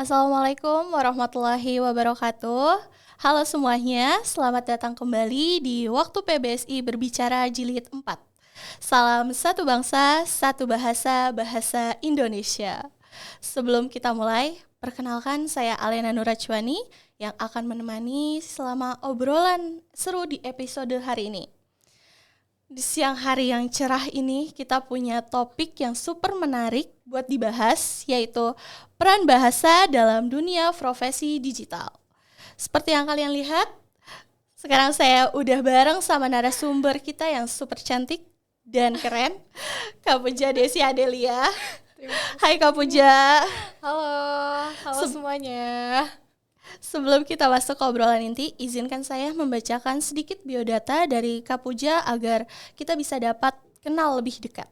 Assalamualaikum warahmatullahi wabarakatuh. Halo semuanya, selamat datang kembali di Waktu PBSI Berbicara Jilid 4. Salam satu bangsa, satu bahasa, bahasa Indonesia. Sebelum kita mulai, perkenalkan saya Alena Nurachwani yang akan menemani selama obrolan seru di episode hari ini. Di siang hari yang cerah ini kita punya topik yang super menarik buat dibahas, yaitu peran bahasa dalam dunia profesi digital. Seperti yang kalian lihat, sekarang saya udah bareng sama narasumber kita yang super cantik dan keren, Kak Puja Desi Adelia. Hai Kak Puja. Halo semuanya. Sebelum kita masuk ke obrolan inti, izinkan saya membacakan sedikit biodata dari Kak Puja agar kita bisa dapat kenal lebih dekat.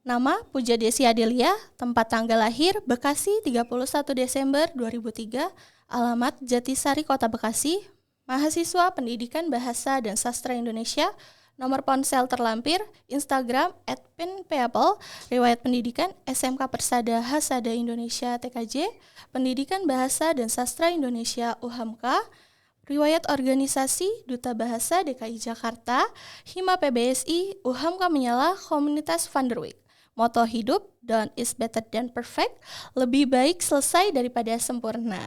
Nama Puja Desi Adelia, tempat tanggal lahir Bekasi 31 Desember 2003, alamat Jatisari Kota Bekasi, mahasiswa Pendidikan Bahasa dan Sastra Indonesia, nomor ponsel terlampir, Instagram @pinpeople, riwayat pendidikan SMK Persada Hasada Indonesia TKJ, Pendidikan Bahasa dan Sastra Indonesia UHAMKA, riwayat organisasi Duta Bahasa DKI Jakarta, Hima PBSI, UHAMKA Menyala, Komunitas Vanderwyk. Moto hidup, done is better than perfect, lebih baik selesai daripada sempurna.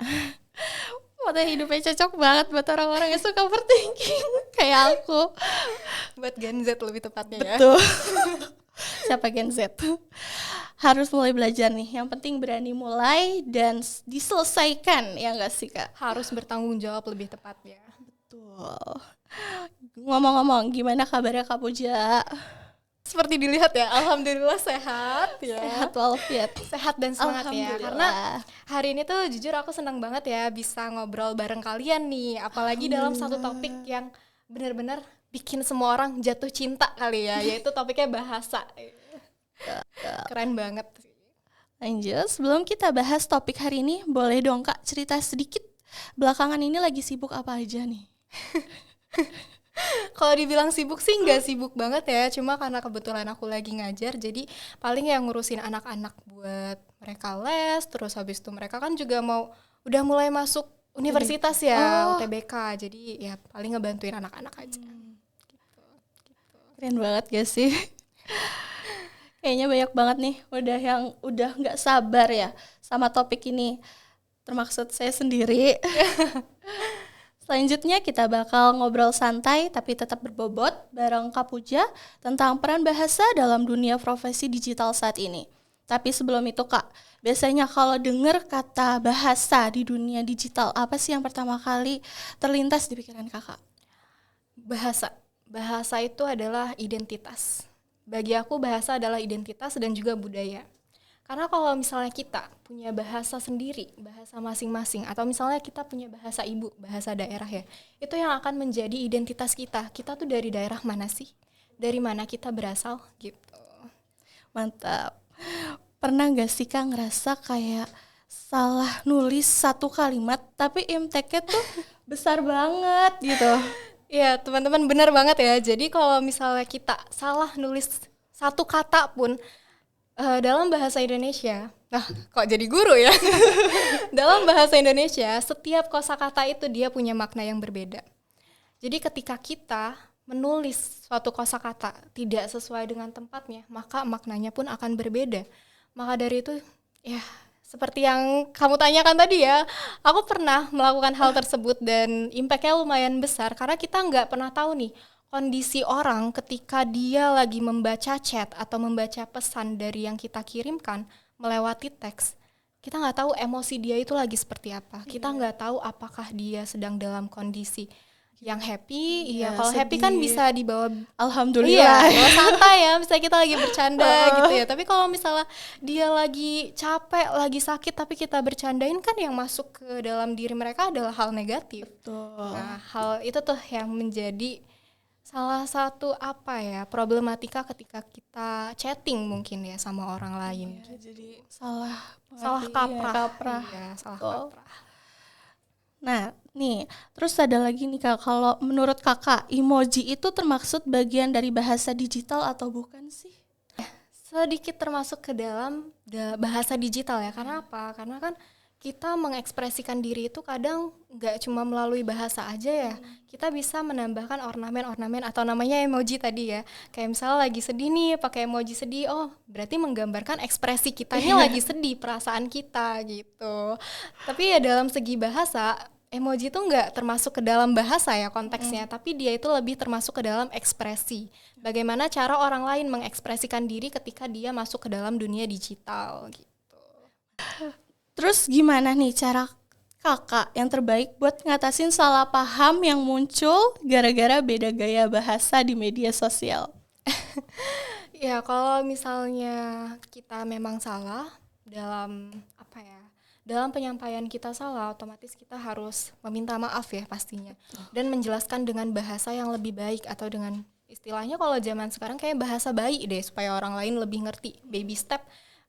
Moto hidupnya cocok banget buat orang-orang yang suka overthinking kayak aku. Buat Gen Z lebih tepatnya ya. Betul. Siapa Gen Z? Harus mulai belajar nih. Yang penting berani mulai dan diselesaikan, ya nggak sih Kak? Harus bertanggung jawab lebih tepatnya. Betul. Ngomong-ngomong, gimana kabarnya Kak Puja? Seperti dilihat ya, alhamdulillah sehat ya. Sehat walafiat. Sehat dan semangat ya. Karena hari ini tuh jujur aku senang banget ya bisa ngobrol bareng kalian nih. Apalagi dalam satu topik yang benar-benar bikin semua orang jatuh cinta kali ya, yaitu topiknya bahasa. Keren banget sih. Lanjut, sebelum kita bahas topik hari ini, boleh dong Kak cerita sedikit belakangan ini lagi sibuk apa aja nih? Kalau dibilang sibuk sih nggak sibuk banget ya, cuma karena kebetulan aku lagi ngajar, jadi paling yang ngurusin anak-anak buat mereka les, terus habis itu mereka kan juga udah mulai masuk universitas ya, UTBK, jadi ya paling ngebantuin anak-anak aja. Gitu. Keren banget gak sih? Kayaknya banyak banget nih udah nggak sabar ya sama topik ini, termaksud saya sendiri. Selanjutnya kita bakal ngobrol santai tapi tetap berbobot bareng Kak Puja tentang peran bahasa dalam dunia profesi digital saat ini. Tapi sebelum itu Kak, biasanya kalau dengar kata bahasa di dunia digital, apa sih yang pertama kali terlintas di pikiran Kakak? Bahasa itu adalah identitas. Bagi aku bahasa adalah identitas dan juga budaya. Karena kalau misalnya kita punya bahasa sendiri, bahasa masing-masing, atau misalnya kita punya bahasa ibu, bahasa daerah ya, itu yang akan menjadi identitas kita. Kita tuh dari daerah mana sih? Dari mana kita berasal? Gitu. Mantap. Pernah gak sih Kak ngerasa kayak salah nulis satu kalimat, tapi impact-nya tuh besar banget gitu? Iya, teman-teman benar banget ya. Jadi kalau misalnya kita salah nulis satu kata pun, dalam bahasa Indonesia, nah kok jadi guru ya? Dalam bahasa Indonesia, setiap kosakata itu dia punya makna yang berbeda. Jadi ketika kita menulis suatu kosakata tidak sesuai dengan tempatnya, maka maknanya pun akan berbeda. Maka dari itu, ya seperti yang kamu tanyakan tadi ya, aku pernah melakukan hal tersebut dan impact-nya lumayan besar karena kita nggak pernah tahu nih kondisi orang ketika dia lagi membaca chat atau membaca pesan dari yang kita kirimkan melewati teks. Kita nggak tahu emosi dia itu lagi seperti apa. Kita nggak tahu apakah dia sedang dalam kondisi yang happy. Iya, kalau happy kan bisa dibawa alhamdulillah. Iya, santai ya, misalnya kita lagi bercanda gitu ya. Tapi kalau misalnya dia lagi capek, lagi sakit tapi kita bercandain, kan yang masuk ke dalam diri mereka adalah hal negatif. Betul. Nah, hal itu tuh yang menjadi salah satu problematika ketika kita chatting mungkin ya sama orang lain. Ya, jadi salah kaprah. Iya, salah kaprah. Nah, nih, terus ada lagi nih Kak, kalau menurut Kakak emoji itu termaksud bagian dari bahasa digital atau bukan sih? Sedikit termasuk ke dalam bahasa digital ya. Karena apa? Karena kan kita mengekspresikan diri itu kadang nggak cuma melalui bahasa aja ya. Kita bisa menambahkan ornamen-ornamen atau namanya emoji tadi ya. Kayak misalnya lagi sedih nih, pakai emoji sedih. Oh, berarti menggambarkan ekspresi kita ini lagi sedih, perasaan kita gitu. Tapi ya dalam segi bahasa, emoji itu nggak termasuk ke dalam bahasa ya konteksnya, tapi dia itu lebih termasuk ke dalam ekspresi. Bagaimana cara orang lain mengekspresikan diri ketika dia masuk ke dalam dunia digital gitu. Terus gimana nih cara kakak yang terbaik buat ngatasin salah paham yang muncul gara-gara beda gaya bahasa di media sosial? Ya kalau misalnya kita memang salah dalam dalam penyampaian kita salah, otomatis kita harus meminta maaf ya pastinya. Dan menjelaskan dengan bahasa yang lebih baik atau dengan istilahnya kalau zaman sekarang kayak bahasa bayi deh supaya orang lain lebih ngerti. Baby step.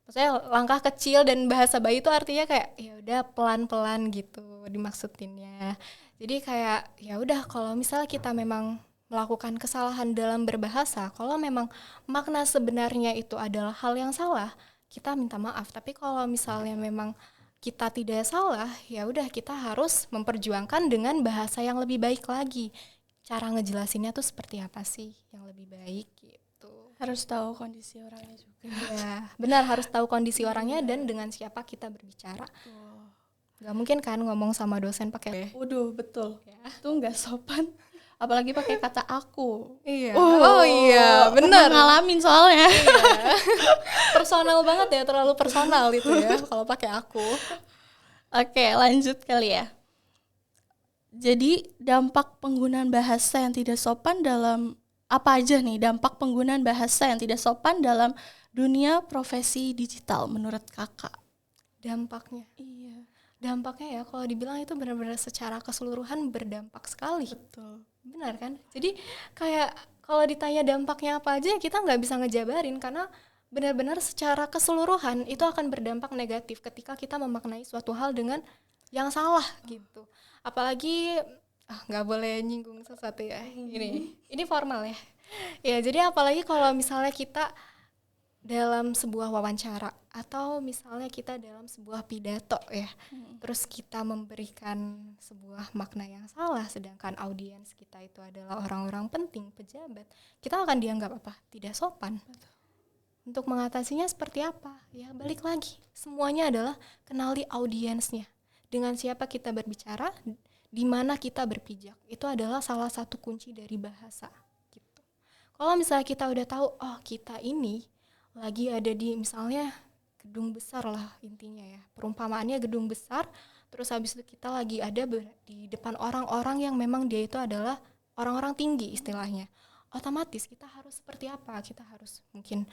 Maksudnya langkah kecil dan bahasa bayi itu artinya kayak ya udah pelan-pelan gitu dimaksudinnya. Jadi kayak ya udah kalau misalnya kita memang melakukan kesalahan dalam berbahasa, kalau memang makna sebenarnya itu adalah hal yang salah, kita minta maaf. Tapi kalau misalnya memang kita tidak salah, ya udah kita harus memperjuangkan dengan bahasa yang lebih baik lagi. Cara ngejelasinnya tuh seperti apa sih yang lebih baik gitu. Harus tahu kondisi orangnya juga. Ya, benar harus tahu kondisi orangnya dan dengan siapa kita berbicara. Gak mungkin kan ngomong sama dosen pakai Waduh, betul. Ya. Itu nggak sopan. Apalagi pakai kata aku. Iya. Oh iya, benar. Ngalamin soalnya. Iya. Personal banget ya, terlalu personal itu ya kalau pakai aku. Oke, lanjut kali ya. Jadi dampak penggunaan bahasa yang tidak sopan dalam apa aja nih dampak penggunaan bahasa yang tidak sopan dalam dunia profesi digital menurut kakak? Dampaknya? Iya. Dampaknya ya kalau dibilang itu benar-benar secara keseluruhan berdampak sekali. Betul. Benar kan? Jadi kayak kalau ditanya dampaknya apa aja kita nggak bisa ngejabarin karena benar-benar secara keseluruhan itu akan berdampak negatif ketika kita memaknai suatu hal dengan yang salah gitu. Apalagi nggak boleh nyinggung sesuatu ya. Ini formal ya. Ya jadi apalagi kalau misalnya kita dalam sebuah wawancara atau misalnya kita dalam sebuah pidato ya, terus kita memberikan sebuah makna yang salah sedangkan audiens kita itu adalah orang-orang penting, pejabat, kita akan dianggap apa? Tidak sopan. Betul. Untuk mengatasinya seperti apa? Ya balik lagi, semuanya adalah kenali audiensnya, dengan siapa kita berbicara, di mana kita berpijak. Itu adalah salah satu kunci dari bahasa gitu. Kalau misalnya kita udah tahu, oh kita ini lagi ada di misalnya gedung besar lah intinya ya, perumpamaannya gedung besar, terus habis itu kita lagi ada di depan orang-orang yang memang dia itu adalah orang-orang tinggi istilahnya, otomatis kita harus seperti apa? Kita harus mungkin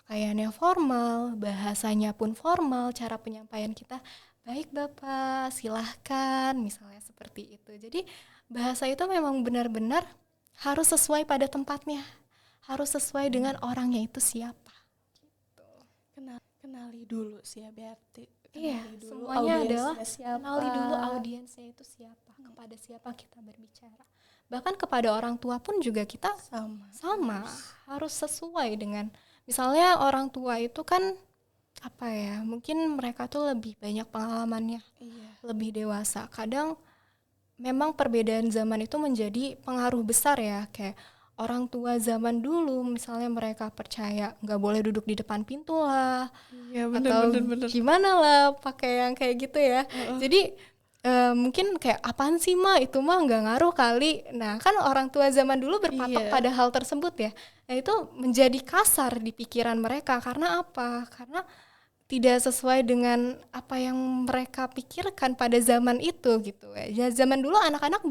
pakaiannya formal, bahasanya pun formal, cara penyampaian kita baik bapak silahkan misalnya seperti itu. Jadi bahasa itu memang benar-benar harus sesuai pada tempatnya, harus sesuai dengan orangnya itu siapa. Kenali dulu sih ya berarti. Iya, semuanya adalah kenali dulu audiensnya itu siapa, kepada siapa kita berbicara. Bahkan kepada orang tua pun juga kita sama. Harus sesuai dengan, misalnya orang tua itu kan apa ya, mungkin mereka tuh lebih banyak pengalamannya, lebih dewasa. Kadang memang perbedaan zaman itu menjadi pengaruh besar ya, kayak orang tua zaman dulu misalnya mereka percaya nggak boleh duduk di depan pintu lah, atau gimana lah pakai yang kayak gitu ya. Jadi mungkin kayak apaan sih mah, itu mah nggak ngaruh kali. Nah kan orang tua zaman dulu berpatok pada hal tersebut ya. Nah itu menjadi kasar di pikiran mereka karena apa? Karena tidak sesuai dengan apa yang mereka pikirkan pada zaman itu gitu ya. Zaman dulu anak-anak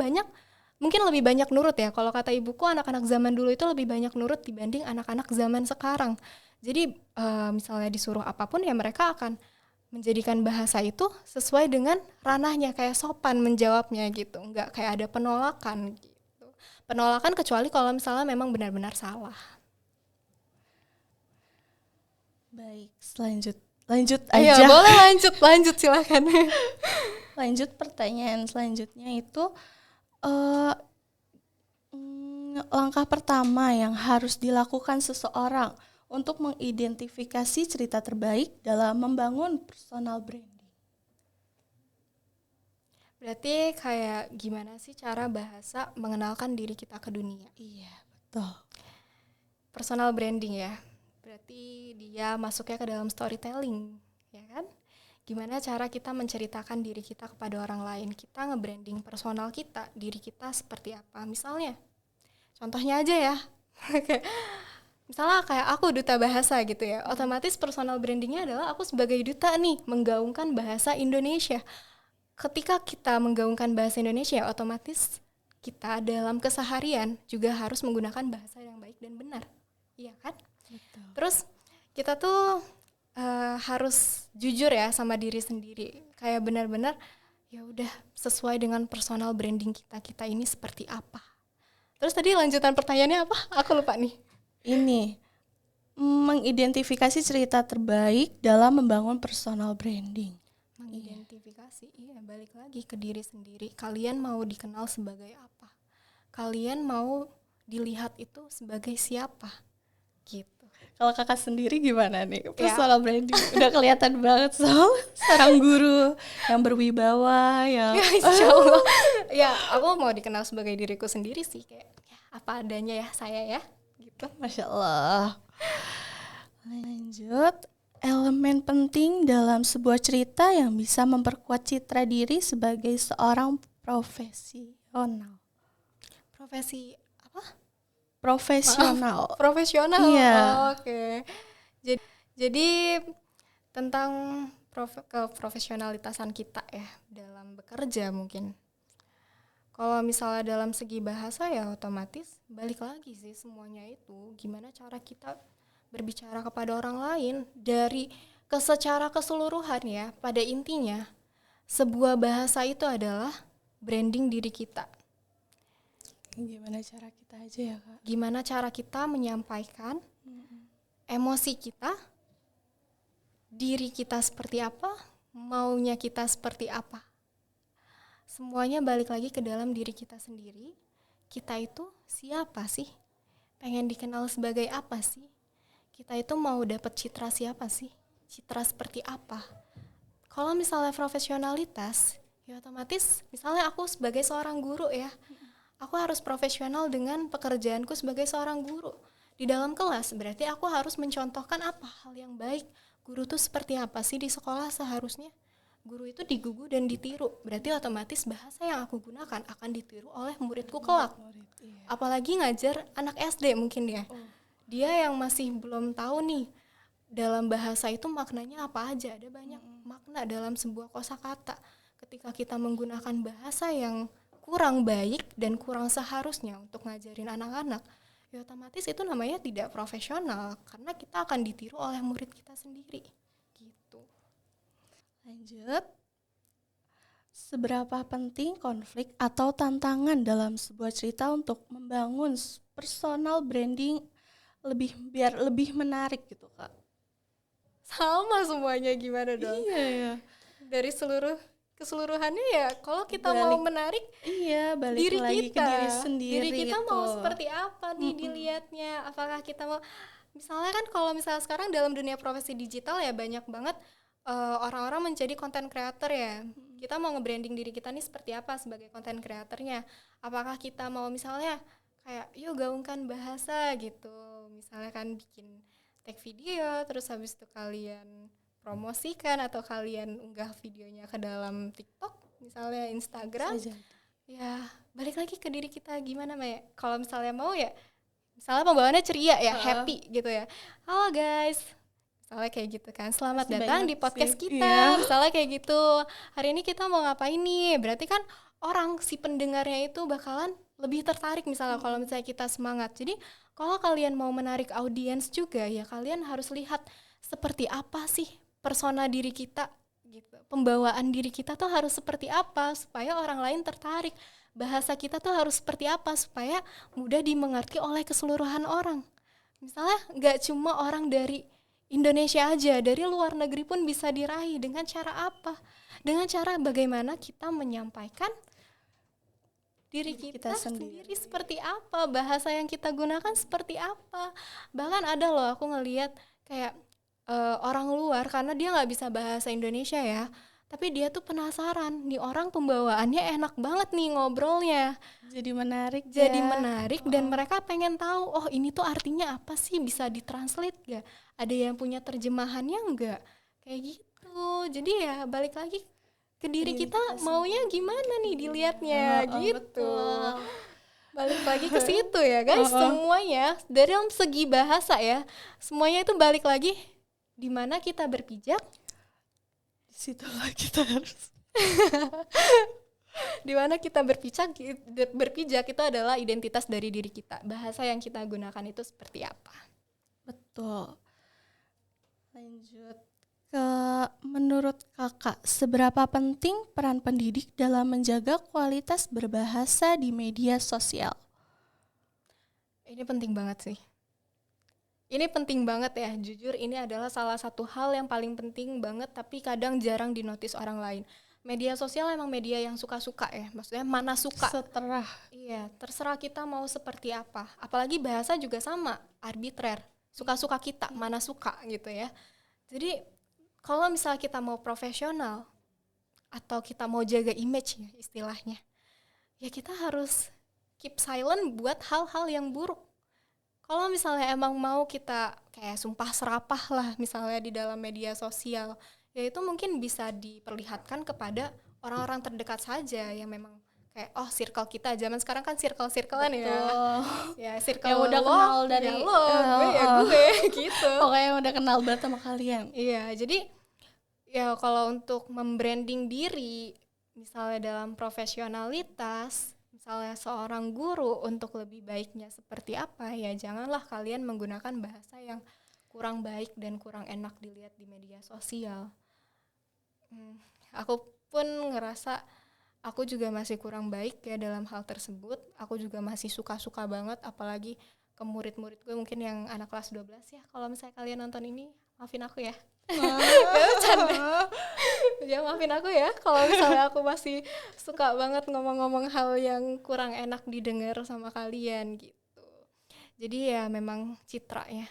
mungkin lebih banyak nurut ya. Kalau kata ibuku, anak-anak zaman dulu itu lebih banyak nurut dibanding anak-anak zaman sekarang. Jadi misalnya disuruh apapun ya mereka akan menjadikan bahasa itu sesuai dengan ranahnya, kayak sopan menjawabnya gitu. Enggak kayak ada penolakan gitu. Penolakan kecuali kalau misalnya memang benar-benar salah. Baik, lanjut aja. Iya, boleh lanjut silakan. Lanjut pertanyaan selanjutnya itu langkah pertama yang harus dilakukan seseorang untuk mengidentifikasi cerita terbaik dalam membangun personal branding. Berarti kayak gimana sih cara bahasa mengenalkan diri kita ke dunia? Iya, betul. Personal branding ya. Berarti dia masuknya ke dalam storytelling, ya kan? Gimana cara kita menceritakan diri kita kepada orang lain? Kita nge-branding personal kita, diri kita seperti apa? Misalnya, contohnya aja ya. Misalnya kayak aku duta bahasa gitu ya. Otomatis personal brandingnya adalah aku sebagai duta nih, menggaungkan bahasa Indonesia. Ketika kita menggaungkan bahasa Indonesia, otomatis kita dalam keseharian juga harus menggunakan bahasa yang baik dan benar. Iya kan? Betul. Terus kita tuh harus jujur ya sama diri sendiri. Kayak benar-benar ya udah sesuai dengan personal branding kita ini seperti apa. Terus tadi lanjutan pertanyaannya apa? Aku lupa nih. Ini mengidentifikasi cerita terbaik dalam membangun personal branding. Mengidentifikasi, iya balik lagi ke diri sendiri. Kalian mau dikenal sebagai apa? Kalian mau dilihat itu sebagai siapa? Gitu. Kalau kakak sendiri gimana nih personal branding? Udah kelihatan banget seorang guru yang berwibawa, yang Ya, insya Allah. Ya, aku mau dikenal sebagai diriku sendiri sih, kayak ya, apa adanya ya saya ya, gitu. Masya Allah. Lanjut, elemen penting dalam sebuah cerita yang bisa memperkuat citra diri sebagai seorang profesional. Profesi apa? Profesional. Profesional. Iya. Oke. Jadi tentang keprofesionalitasan kita ya dalam bekerja mungkin. Kalau misalnya dalam segi bahasa ya otomatis balik lagi sih semuanya itu gimana cara kita berbicara kepada orang lain dari secara keseluruhan ya. Pada intinya sebuah bahasa itu adalah branding diri kita. Gimana cara kita aja ya kak? Gimana cara kita menyampaikan emosi kita, diri kita seperti apa, maunya kita seperti apa. Semuanya balik lagi ke dalam diri kita sendiri. Kita itu siapa sih? Pengen dikenal sebagai apa sih? Kita itu mau dapat citra siapa sih? Citra seperti apa? Kalau misalnya profesionalitas, ya otomatis misalnya aku sebagai seorang guru ya, aku harus profesional dengan pekerjaanku sebagai seorang guru. Di dalam kelas berarti aku harus mencontohkan apa hal yang baik. Guru tuh seperti apa sih di sekolah seharusnya? Guru itu digugu dan ditiru. Berarti otomatis bahasa yang aku gunakan akan ditiru oleh muridku kelak. Apalagi ngajar anak SD mungkin ya. Dia yang masih belum tahu nih dalam bahasa itu maknanya apa aja. Ada banyak makna dalam sebuah kosakata. Ketika kita menggunakan bahasa yang kurang baik dan kurang seharusnya untuk ngajarin anak-anak, ya otomatis itu namanya tidak profesional karena kita akan ditiru oleh murid kita sendiri. Gitu. Lanjut. Seberapa penting konflik atau tantangan dalam sebuah cerita untuk membangun personal branding biar lebih menarik gitu kak? Sama semuanya gimana dong? Iya ya. Dari keseluruhannya ya kalau kita mau menarik balik diri lagi kita ke diri sendiri. Diri kita gitu. mau seperti apa nih dilihatnya? Apakah kita mau misalnya kan kalau misalnya sekarang dalam dunia profesi digital ya banyak banget orang-orang menjadi content creator ya. Kita mau nge-branding diri kita nih seperti apa sebagai content creatornya? Apakah kita mau misalnya kayak yuk gaungkan bahasa gitu. Misalnya kan bikin tag video terus habis itu kalian promosikan atau kalian unggah videonya ke dalam TikTok, misalnya Instagram. Ya, balik lagi ke diri kita gimana, Maya. Kalau misalnya mau ya, misalnya pembawaannya ceria ya, happy gitu ya. Halo guys. Misalnya kayak gitu kan. Selamat datang di podcast kita. Misalnya kayak gitu. Hari ini kita mau ngapain nih? Berarti kan orang si pendengarnya itu bakalan lebih tertarik misalnya kalau misalnya kita semangat. Jadi, kalau kalian mau menarik audiens juga ya kalian harus lihat seperti apa sih persona diri kita gitu. Pembawaan diri kita tuh harus seperti apa supaya orang lain tertarik. Bahasa kita tuh harus seperti apa supaya mudah dimengerti oleh keseluruhan orang. Misalnya gak cuma orang dari Indonesia aja, dari luar negeri pun bisa diraih. Dengan cara apa? Dengan cara bagaimana kita menyampaikan diri kita sendiri seperti apa, bahasa yang kita gunakan seperti apa. Bahkan ada loh aku ngelihat kayak orang luar karena dia nggak bisa bahasa Indonesia ya, tapi dia tuh penasaran, nih orang pembawaannya enak banget nih ngobrolnya. Jadi menarik Jadi ya. menarik dan mereka pengen tahu, oh ini tuh artinya apa sih, bisa ditranslate gak? Ada yang punya terjemahannya enggak? Kayak gitu. Jadi ya balik lagi ke diri Diri kita kita maunya gimana nih dilihatnya gitu. Betul. Balik lagi ke situ ya guys, semuanya dalam segi bahasa ya, semuanya itu balik lagi di mana kita berpijak, Disitulah kita harus. di mana kita berpijak itu adalah identitas dari diri kita. Bahasa yang kita gunakan itu seperti apa? Betul. Lanjut ke menurut kakak, seberapa penting peran pendidik dalam menjaga kualitas berbahasa di media sosial? Ini penting banget sih. Ini penting banget ya, jujur ini adalah salah satu hal yang paling penting banget tapi kadang jarang dinotis orang lain. Media sosial emang media yang suka-suka ya, maksudnya mana suka. Seterah. Iya, terserah kita mau seperti apa. Apalagi bahasa juga sama, arbitrer. Suka-suka kita, mana suka gitu ya. Jadi kalau misalnya kita mau profesional atau kita mau jaga image ya istilahnya, ya kita harus keep silent buat hal-hal yang buruk. Kalau misalnya emang mau kita kayak sumpah serapah lah misalnya di dalam media sosial, ya itu mungkin bisa diperlihatkan kepada orang-orang terdekat saja yang memang kayak circle kita. Zaman sekarang kan circle-circlean ya. Ya circle Yang udah lo, kenal dari ya lo, gue ya gue gitu. Pokoknya yang udah kenal banget sama kalian. Iya, jadi ya kalau untuk membranding diri misalnya dalam profesionalitas, misalnya seorang guru untuk lebih baiknya seperti apa, ya janganlah kalian menggunakan bahasa yang kurang baik dan kurang enak dilihat di media sosial. Aku pun ngerasa aku juga masih kurang baik ya dalam hal tersebut. Aku juga masih suka-suka banget, apalagi ke murid-murid gue mungkin yang anak kelas 12 ya. Kalau misalnya kalian nonton ini, maafin aku ya. Bercanda. Ya maafin aku ya kalau misalnya aku masih suka banget ngomong-ngomong hal yang kurang enak didengar sama kalian gitu. Jadi ya memang citra ya,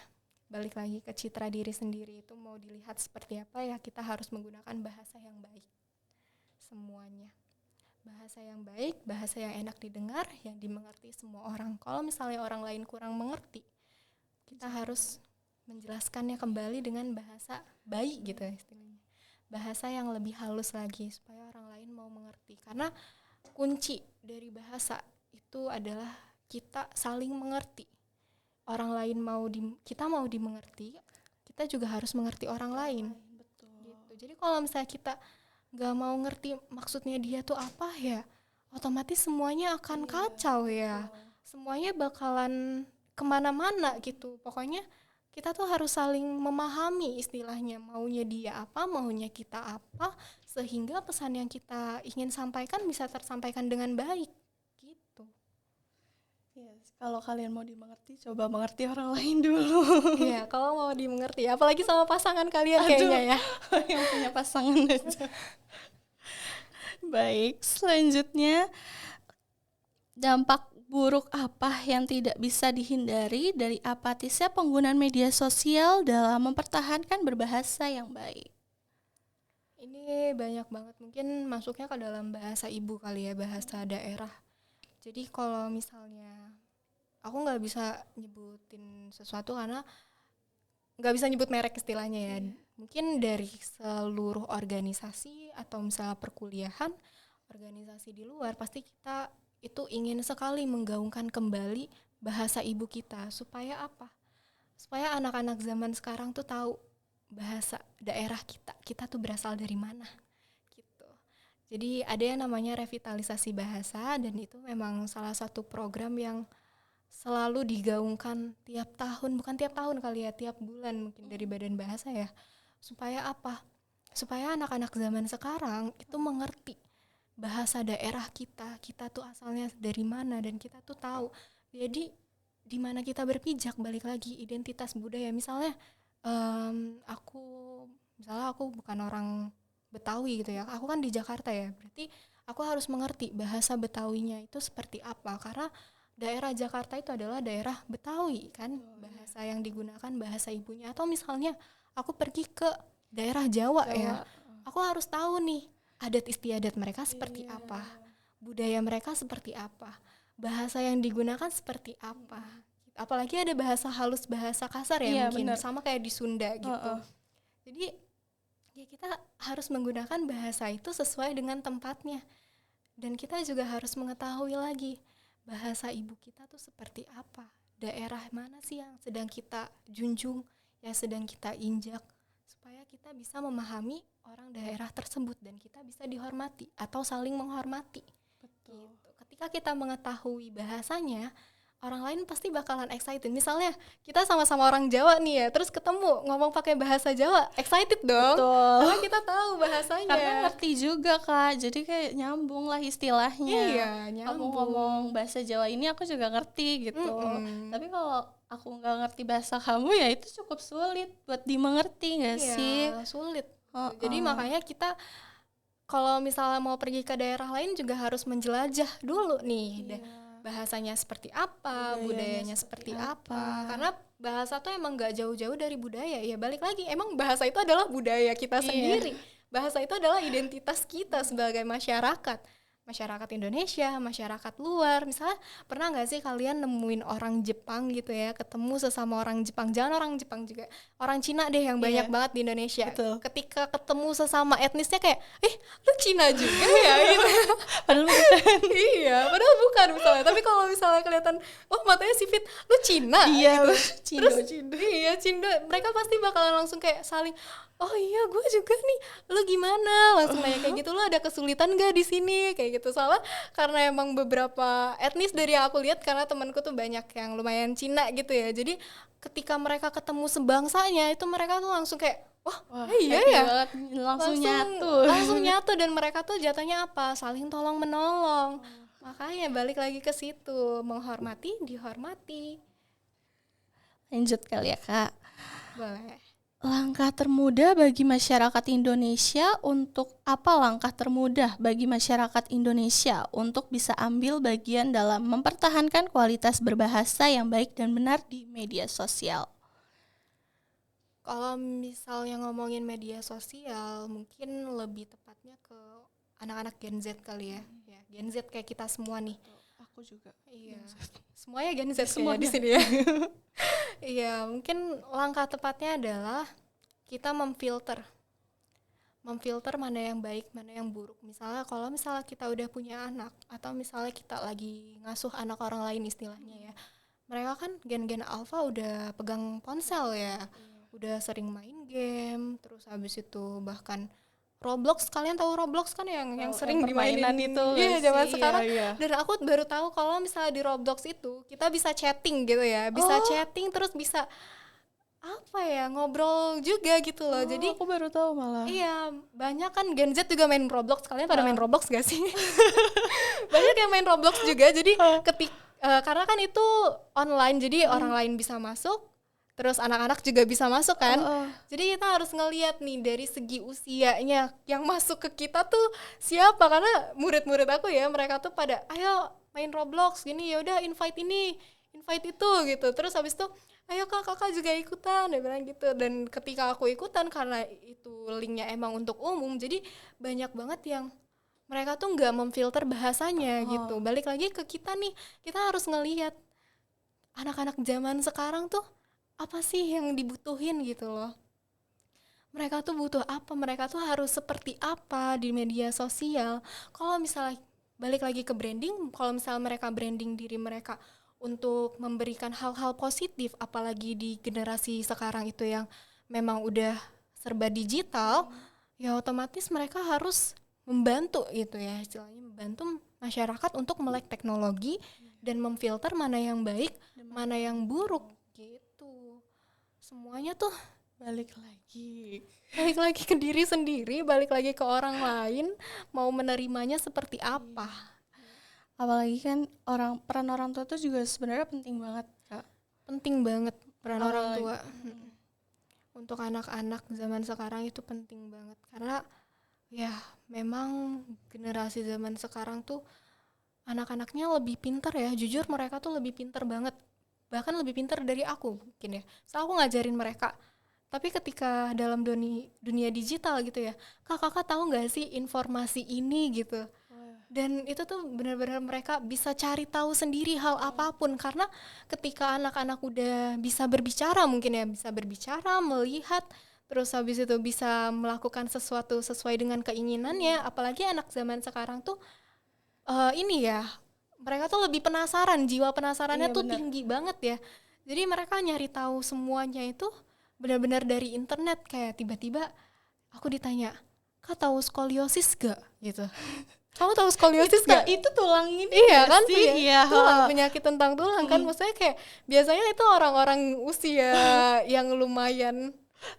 balik lagi ke citra diri sendiri itu mau dilihat seperti apa ya, kita harus menggunakan bahasa yang baik semuanya. Bahasa yang baik, bahasa yang enak didengar, yang dimengerti semua orang. Kalau misalnya orang lain kurang mengerti, kita harus menjelaskannya kembali dengan bahasa baik gitu ya istilahnya. Bahasa yang lebih halus lagi supaya orang lain mau mengerti. Karena kunci dari bahasa itu adalah kita saling mengerti. Orang lain kita mau dimengerti, kita juga harus mengerti orang lain. Betul. Gitu. Jadi kalau misalnya kita nggak mau ngerti maksudnya dia tuh apa ya, otomatis semuanya akan kacau ya. Semuanya bakalan kemana-mana gitu. Pokoknya kita tuh harus saling memahami istilahnya, maunya dia apa, maunya kita apa, sehingga pesan yang kita ingin sampaikan bisa tersampaikan dengan baik gitu. Yes, kalau kalian mau dimengerti, coba mengerti orang lain dulu. Iya, kalau mau dimengerti, apalagi sama pasangan kalian kayaknya ya. Yang punya pasangan aja. Baik, selanjutnya dampak buruk apa yang tidak bisa dihindari dari apatisnya penggunaan media sosial dalam mempertahankan berbahasa yang baik? Ini banyak banget, mungkin masuknya ke dalam bahasa ibu kali ya, bahasa daerah. Jadi kalau misalnya aku nggak bisa nyebutin sesuatu karena nggak bisa nyebut merek istilahnya ya. Mungkin dari seluruh organisasi atau misalnya perkuliahan, organisasi di luar, pasti kita itu ingin sekali menggaungkan kembali bahasa ibu kita. Supaya apa? Supaya anak-anak zaman sekarang tuh tahu bahasa daerah kita tuh berasal dari mana gitu. Jadi ada yang namanya revitalisasi bahasa, dan itu memang salah satu program yang selalu digaungkan tiap tahun, bukan tiap tahun kali ya, tiap bulan mungkin dari Badan Bahasa ya. Supaya apa? Supaya anak-anak zaman sekarang itu mengerti bahasa daerah kita tuh asalnya dari mana, dan kita tuh tahu. Jadi di mana kita berpijak, balik lagi identitas budaya. Misalnya aku bukan orang Betawi gitu ya. Aku kan di Jakarta ya. Berarti aku harus mengerti bahasa Betawinya itu seperti apa, karena daerah Jakarta itu adalah daerah Betawi kan. Bahasa yang digunakan bahasa ibunya. Atau misalnya aku pergi ke daerah Jawa ya. Aku harus tahu nih adat istiadat mereka seperti apa, budaya mereka seperti apa, bahasa yang digunakan seperti apa. Apalagi ada bahasa halus, bahasa kasar ya, mungkin bener. sama kayak di Sunda gitu. Jadi ya kita harus menggunakan bahasa itu sesuai dengan tempatnya. Dan kita juga harus mengetahui lagi bahasa ibu kita tuh seperti apa, daerah mana sih yang sedang kita junjung, yang sedang kita injak, supaya kita bisa memahami orang daerah tersebut dan kita bisa dihormati atau saling menghormati. Gitu. Ketika kita mengetahui bahasanya, orang lain pasti bakalan excited. Misalnya kita sama-sama orang Jawa nih ya, terus ketemu ngomong pakai bahasa Jawa, excited dong. Betul. Karena kita tahu bahasanya. Karena ngerti juga Kak, jadi kayak nyambung lah istilahnya. Iya, Kamu nyambung. ngomong bahasa Jawa ini aku juga ngerti gitu. Tapi kalau aku nggak ngerti bahasa kamu ya itu cukup sulit buat dimengerti nggak sih? Iya, sulit. Jadi makanya kita kalau misalnya mau pergi ke daerah lain juga harus menjelajah dulu nih. Bahasanya seperti apa, budayanya seperti apa. Karena bahasa tuh emang gak jauh-jauh dari budaya. Ya balik lagi, emang bahasa itu adalah budaya kita sendiri. Bahasa itu adalah identitas kita sebagai masyarakat Indonesia, masyarakat luar. Misalnya pernah gak sih kalian nemuin orang Jepang gitu ya, ketemu sesama orang Jepang, jangan orang Jepang juga, orang Cina deh yang banyak banget di Indonesia. Betul. Ketika ketemu sesama etnisnya kayak, lu Cina juga ya gitu. Padahal bukan. Iya, padahal bukan misalnya. Tapi kalau misalnya kelihatan, oh matanya sipit, lu Cina Iya, gitu. Iya, Cindo. Mereka pasti bakalan langsung kayak saling, oh iya gue juga nih, lu gimana? Langsung nanya kayak gitu, lu ada kesulitan gak di sini? Kayak gitu. Soalnya karena emang beberapa etnis dari yang aku lihat, karena temanku tuh banyak yang lumayan Cina gitu ya. Jadi ketika mereka ketemu sebangsanya, itu mereka tuh langsung kayak, wah iya ya, langsung nyatu. Dan mereka tuh jatuhnya apa? Saling tolong menolong. Makanya balik lagi ke situ, menghormati, dihormati. Lanjut kali ya Kak. Boleh. Langkah termudah bagi masyarakat Indonesia untuk bisa ambil bagian dalam mempertahankan kualitas berbahasa yang baik dan benar di media sosial? Kalau misalnya ngomongin media sosial, mungkin lebih tepatnya ke anak-anak Gen Z kali ya. Ya, Gen Z kayak kita semua nih. Aku juga. Iya. Semuanya Gen Z Semuanya di sini ya. Iya, mungkin langkah tepatnya adalah kita memfilter mana yang baik, mana yang buruk. Misalnya kalau kita udah punya anak, atau misalnya kita lagi ngasuh anak orang lain istilahnya ya, mereka kan gen-gen alpha udah pegang ponsel ya, udah sering main game, terus habis itu bahkan Roblox, kalian tahu Roblox kan yang sering dimainin itu. Iya, zaman sekarang. Iya. Dan aku baru tahu kalau misalnya di Roblox itu kita bisa chatting gitu ya, bisa chatting terus bisa ngobrol juga gitu loh. Jadi aku baru tahu malah. Iya, banyak kan Gen Z juga main Roblox. Kalian pada main Roblox gak sih? Banyak yang main Roblox juga. Jadi karena kan itu online, jadi orang lain bisa masuk, terus anak-anak juga bisa masuk kan. Jadi kita harus ngelihat nih dari segi usianya yang masuk ke kita tuh siapa. Karena murid-murid aku ya, mereka tuh pada ayo main Roblox gini, ya udah invite ini, invite itu gitu. Terus habis itu ayo kakak juga ikutan, dia bilang gitu. Dan ketika aku ikutan, karena itu linknya emang untuk umum, jadi banyak banget yang mereka tuh nggak memfilter bahasanya gitu. Balik lagi ke kita nih, kita harus ngelihat anak-anak zaman sekarang tuh apa sih yang dibutuhin gitu loh. Mereka tuh butuh apa, mereka tuh harus seperti apa di media sosial. Kalau misalnya balik lagi ke branding, kalau misalnya mereka branding diri mereka untuk memberikan hal-hal positif, apalagi di generasi sekarang itu yang memang udah serba digital, ya otomatis mereka harus membantu gitu ya, istilahnya membantu masyarakat untuk melek teknologi dan memfilter mana yang baik, mana yang buruk gitu. Semuanya tuh balik lagi ke diri sendiri, balik lagi ke orang lain, mau menerimanya seperti apa. Apalagi kan peran orang tua tuh juga sebenarnya penting banget Kak. Penting banget peran orang tua. Untuk anak-anak zaman sekarang itu penting banget. Karena ya memang generasi zaman sekarang tuh anak-anaknya lebih pintar ya. Jujur mereka tuh lebih pintar banget. Bahkan lebih pintar dari aku mungkin ya. So aku ngajarin mereka Tapi ketika dalam dunia digital gitu ya, kakak tahu nggak sih informasi ini gitu. Dan itu tuh benar-benar mereka bisa cari tahu sendiri hal apapun, karena ketika anak-anak udah bisa berbicara, mungkin ya bisa berbicara, melihat, terus habis itu bisa melakukan sesuatu sesuai dengan keinginannya. Apalagi anak zaman sekarang tuh ini ya, mereka tuh lebih penasaran, jiwa penasarannya Iya, tuh benar. tinggi banget ya. Jadi mereka nyari tahu semuanya itu benar-benar dari internet. Kayak tiba-tiba aku ditanya, "Kak tahu skoliosis gak?" gitu. "Kamu tahu skoliosis gak?" Itu tulang ini Iya nggak kan, sih? Iya. penyakit tentang tulang kan. Maksudnya kayak biasanya itu orang-orang usia yang lumayan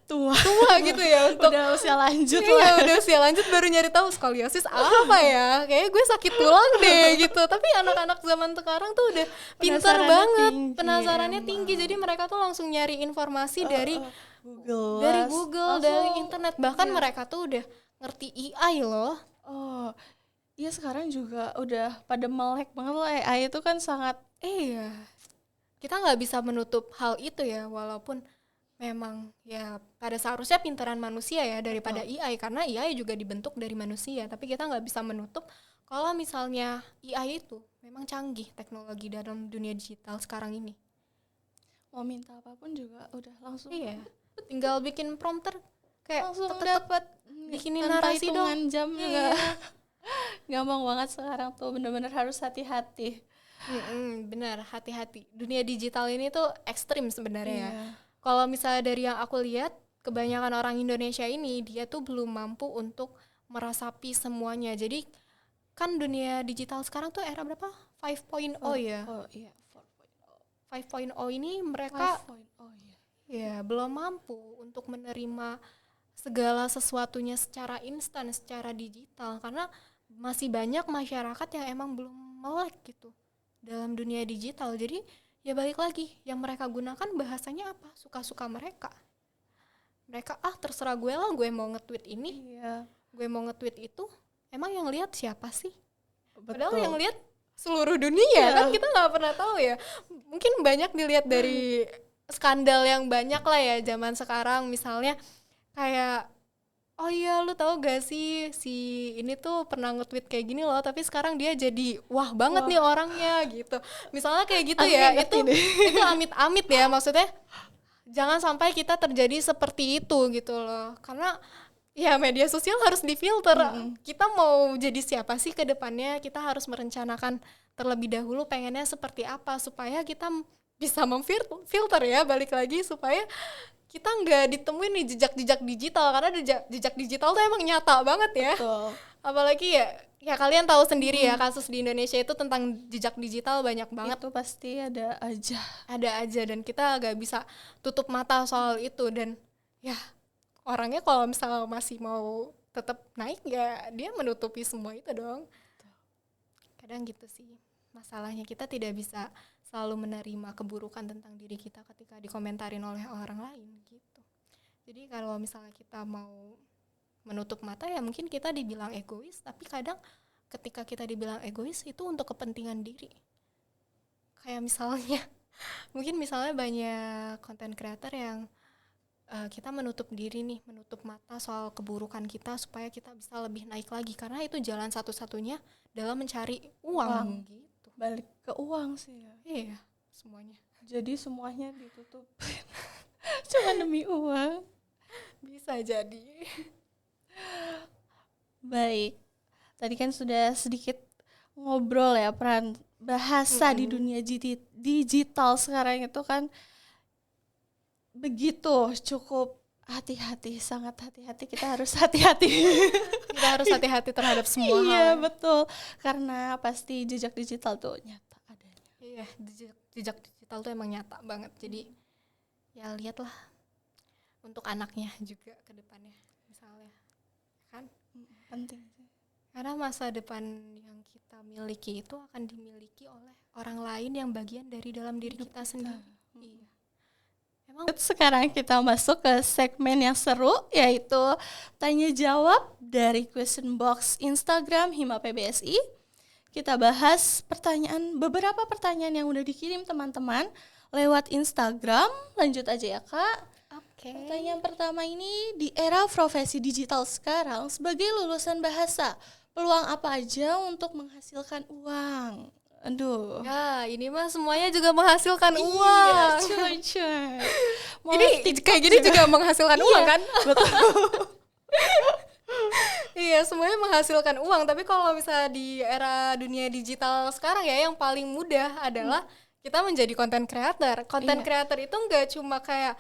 Tua. tua gitu ya, untuk Udah usia lanjut iya, lah. udah usia lanjut baru nyari tahu skoliosis apa ya. Kayaknya gue sakit tulang deh gitu. Tapi anak-anak zaman sekarang tuh udah pintar Penasarannya banget, tinggi, penasarannya emang. tinggi. Jadi mereka tuh langsung nyari informasi dari Google, dari langsung. internet. Bahkan Iya. mereka tuh udah ngerti AI loh. Oh, iya sekarang juga udah pada melek banget lah. AI itu kan sangat Iya, kita nggak bisa menutup hal itu ya, walaupun memang ya pada seharusnya pintaran manusia ya daripada AI, karena AI juga dibentuk dari manusia. Tapi kita nggak bisa menutup kalau misalnya AI itu memang canggih teknologi dalam dunia digital sekarang ini. mau minta apapun juga udah langsung Iya, tinggal bikin prompter kayak langsung tek-tek, dapat bikinin tanpa narasi hitungan dong. jam juga. Iya. Gampang banget sekarang tuh, bener-bener harus hati-hati. Benar, hati-hati. Dunia digital ini tuh ekstrim sebenarnya ya. Iya. Kalau misalnya dari yang aku lihat, kebanyakan orang Indonesia ini dia tuh belum mampu untuk merasapi semuanya. Jadi kan dunia digital sekarang tuh era berapa? 5.0 ya. Oh iya, 5.0 ini mereka 5.0. Oh iya. ya belum mampu untuk menerima segala sesuatunya secara instan, secara digital, karena masih banyak masyarakat yang emang belum melek gitu dalam dunia digital. Jadi ya balik lagi, yang mereka gunakan bahasanya apa? Suka-suka mereka. Mereka terserah gue lah, gue mau nge-tweet ini, Iya. gue mau nge-tweet itu. Emang yang lihat siapa sih? Betul. Padahal yang lihat seluruh dunia Iya. kan, kita nggak pernah tahu ya. Mungkin banyak dilihat dari skandal yang banyak lah ya zaman sekarang. Misalnya kayak, oh iya lu tahu gak sih si ini tuh pernah nge-tweet kayak gini loh, tapi sekarang dia jadi wah banget nih orangnya gitu. Misalnya kayak gitu Aku ya, ngerti deh. itu amit-amit ya, maksudnya jangan sampai kita terjadi seperti itu gitu loh. Karena ya media sosial harus difilter. Kita mau jadi siapa sih ke depannya, kita harus merencanakan terlebih dahulu pengennya seperti apa, supaya kita bisa memfilter ya, balik lagi, supaya kita nggak ditemuin nih jejak-jejak digital. Karena jejak digital tuh emang nyata banget ya. Betul. Apalagi ya kalian tahu sendiri ya, kasus di Indonesia itu tentang jejak digital banyak banget. Itu pasti ada aja. Dan kita nggak bisa tutup mata soal itu. Dan ya orangnya kalau misalnya masih mau tetap naik ya dia menutupi semua itu dong. Kadang gitu sih masalahnya, kita tidak bisa selalu menerima keburukan tentang diri kita ketika dikomentarin oleh orang lain gitu. Jadi kalau misalnya kita mau menutup mata ya mungkin kita dibilang egois, tapi kadang ketika kita dibilang egois itu untuk kepentingan diri. Kayak misalnya mungkin misalnya banyak content creator yang kita menutup diri nih, menutup mata soal keburukan kita supaya kita bisa lebih naik lagi, karena itu jalan satu-satunya dalam mencari uang. Gitu. Balik ke uang sih ya. Iya, semuanya. Jadi semuanya ditutup cuma demi uang. Bisa jadi. Baik. Tadi kan sudah sedikit ngobrol ya peran bahasa di dunia digital sekarang itu kan begitu cukup hati-hati, sangat hati-hati. Kita harus hati-hati. Kita harus hati-hati terhadap semua hal. Iya betul, karena pasti jejak digital tuh nyata adanya. Iya, jejak digital tuh emang nyata banget. Jadi ya lihatlah untuk anaknya juga ke depannya misalnya, kan Penting sih. karena masa depan yang kita miliki itu akan dimiliki oleh orang lain yang bagian dari dalam diri kita sendiri. Iya. Sekarang kita masuk ke segmen yang seru, yaitu tanya jawab dari question box Instagram Hima PBSI. Kita bahas beberapa pertanyaan yang udah dikirim teman-teman lewat Instagram. Lanjut aja ya Kak. Oke. Pertanyaan pertama ini, di era profesi digital sekarang, sebagai lulusan bahasa, peluang apa aja untuk menghasilkan uang? Aduh. Ya, ini mah semuanya juga menghasilkan Iya, uang. cuy. Ini kayak gini juga menghasilkan uang kan? Betul. Iya, semuanya menghasilkan uang. Tapi kalau misalnya di era dunia digital sekarang ya, yang paling mudah adalah kita menjadi content creator. Content Iya. creator itu nggak cuma kayak